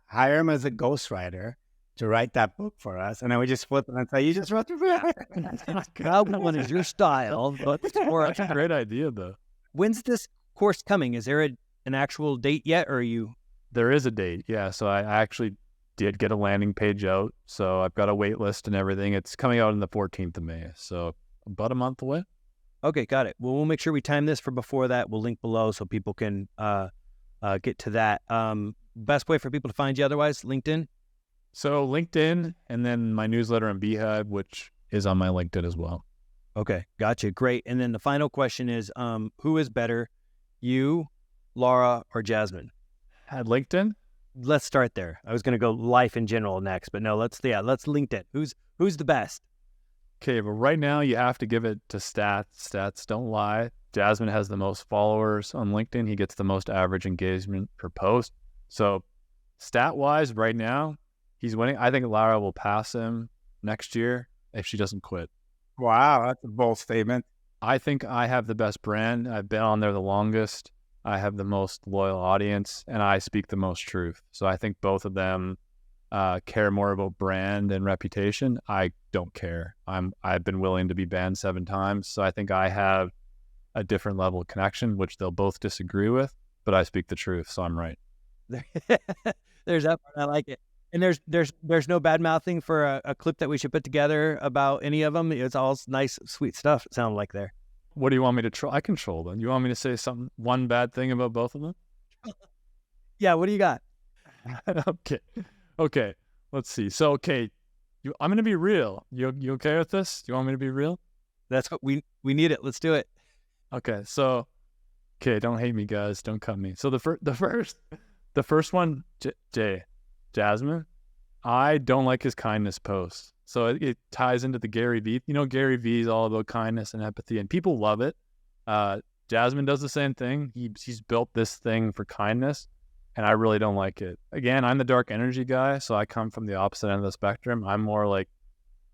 hire him as a ghostwriter to write that book for us. And then we just flip it and say, you just wrote the book. That one is your style. But That's a great idea, though. When's this course coming? Is there an actual date yet, or are you? There is a date, yeah. So I actually did get a landing page out. So I've got a wait list and everything. It's coming out on the 14th of May. So about a month away. Okay, got it. Well, we'll make sure we time this for before that. We'll link below so people can get to that. Best way for people to find you otherwise, LinkedIn? So LinkedIn, and then my newsletter on Beehive, which is on my LinkedIn as well. Okay, gotcha. Great. And then the final question is, who is better, you, Laura, or Jasmine? At LinkedIn? Let's start there. I was going to go life in general next, but no, let's LinkedIn. Who's the best? Okay, but right now you have to give it to stats. Stats don't lie. Jasmine has the most followers on LinkedIn. He gets the most average engagement per post. So stat-wise, right now, he's winning. I think Lara will pass him next year if she doesn't quit. Wow, that's a bold statement. I think I have the best brand. I've been on there the longest. I have the most loyal audience, and I speak the most truth. So I think both of them care more about brand and reputation. I don't care. I've been willing to be banned 7 times. So I think I have a different level of connection, which they'll both disagree with, but I speak the truth. So I'm right. There's that part. I like it. And there's no bad mouthing for a clip that we should put together about any of them. It's all nice, sweet stuff. It sounds like there. What do you want me to troll? I control them. You want me to say one bad thing about both of them? Yeah. What do you got? Okay. Let's see. So, okay, I'm going to be real. You okay with this? Do you want me to be real? That's what we need it. Let's do it. Okay. So, okay, don't hate me, guys. Don't cut me. So the first one, Jasmine, I don't like his kindness posts. So it ties into the Gary Vee. Gary Vee is all about kindness and empathy, and people love it. Jasmine does the same thing. He's built this thing for kindness, and I really don't like it. Again, I'm the dark energy guy, so I come from the opposite end of the spectrum. I'm more like,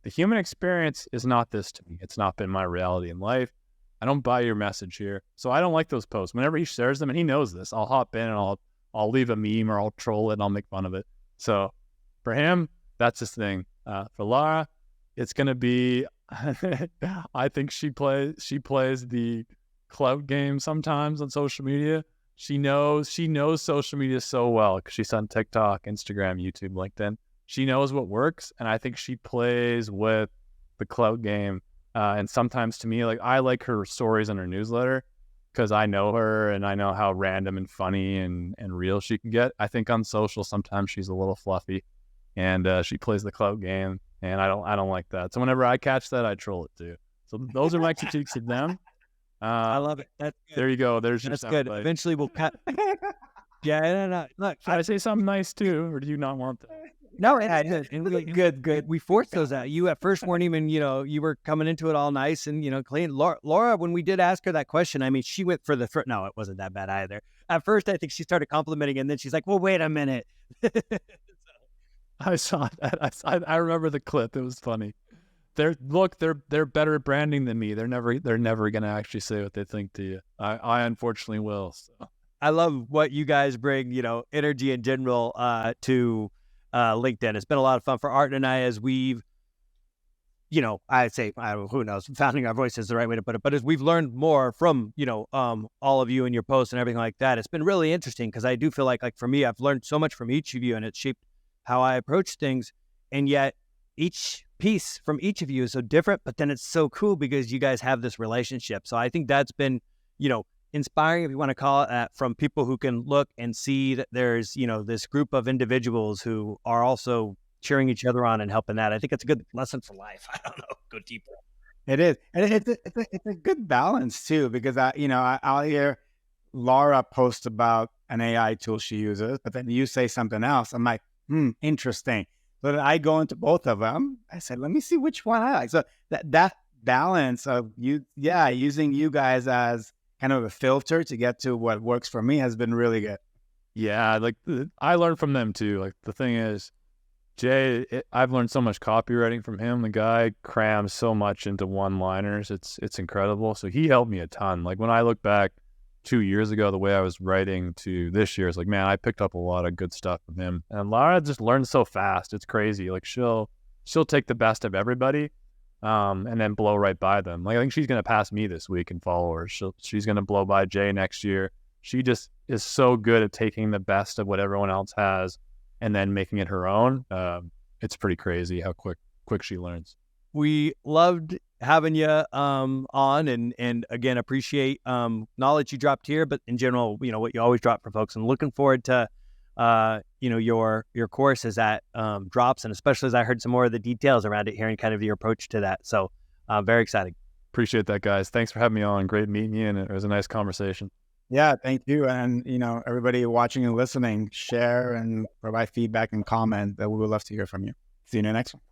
the human experience is not this to me. It's not been my reality in life. I don't buy your message here. So I don't like those posts. Whenever he shares them, and he knows this, I'll hop in and I'll leave a meme or I'll troll it and I'll make fun of it. So for him, that's his thing. For Lara, it's going to be, I think she plays the clout game sometimes on social media. She knows social media so well because she's on TikTok, Instagram, YouTube, LinkedIn. She knows what works, and I think she plays with the clout game. And sometimes to me, like, I like her stories on her newsletter because I know her and I know how random and funny and real she can get. I think on social sometimes she's a little fluffy, and she plays the clout game, and I don't like that. So whenever I catch that, I troll it too. So those are my critiques of them. I love it. That's good. There you go. That's good. Like, eventually we'll cut. Yeah, no. Look, should I say something nice too, or do you not want that? No, good. We forced those out. You at first weren't even, you were coming into it all nice and, clean. Laura, when we did ask her that question, I mean, she went for the first. No, it wasn't that bad either. At first, I think she started complimenting, and then she's like, "Well, wait a minute." I saw that. I remember the clip. It was funny. They're better at branding than me. They're never going to actually say what they think to you. I unfortunately will. So. I love what you guys bring, energy in general to LinkedIn. It's been a lot of fun for Art and I as we've, I'd say, who knows, founding our voice is the right way to put it, but as we've learned more from, all of you and your posts and everything like that, it's been really interesting because I do feel like for me, I've learned so much from each of you and it's shaped how I approach things. And yet each piece from each of you is so different, but then it's so cool because you guys have this relationship. So I think that's been, inspiring, if you want to call it that, from people who can look and see that there's, this group of individuals who are also cheering each other on and helping that. I think it's a good lesson for life. I don't know, go deeper. It is. And it's a good balance too, because I'll hear Laura post about an AI tool she uses, but then you say something else. I'm like, interesting. So then I go into both of them. I said, let me see which one I like. So that balance of using you guys as kind of a filter to get to what works for me has been really good. Yeah, I learned from them too. Like the thing is, Jay, I've learned so much copywriting from him. The guy crams so much into one-liners. It's incredible. So he helped me a ton. Like when I look back 2 years ago, the way I was writing to this year, it's like, man, I picked up a lot of good stuff from him. And Lara just learns so fast. It's crazy. Like she'll take the best of everybody. And then blow right by them. Like I think she's going to pass me this week in followers. She's going to blow by Jay next year. She just is so good at taking the best of what everyone else has and then making it her own. It's pretty crazy how quick she learns. We loved having you on and again, appreciate knowledge you dropped here, but in general, what you always drop for folks, and looking forward to your course as that drops, and especially as I heard some more of the details around it, hearing kind of your approach to that. So very exciting. Appreciate that, guys. Thanks for having me on. Great meeting you, and it was a nice conversation. Yeah, thank you. And, everybody watching and listening, share and provide feedback and comment. That we would love to hear from you. See you in the next one.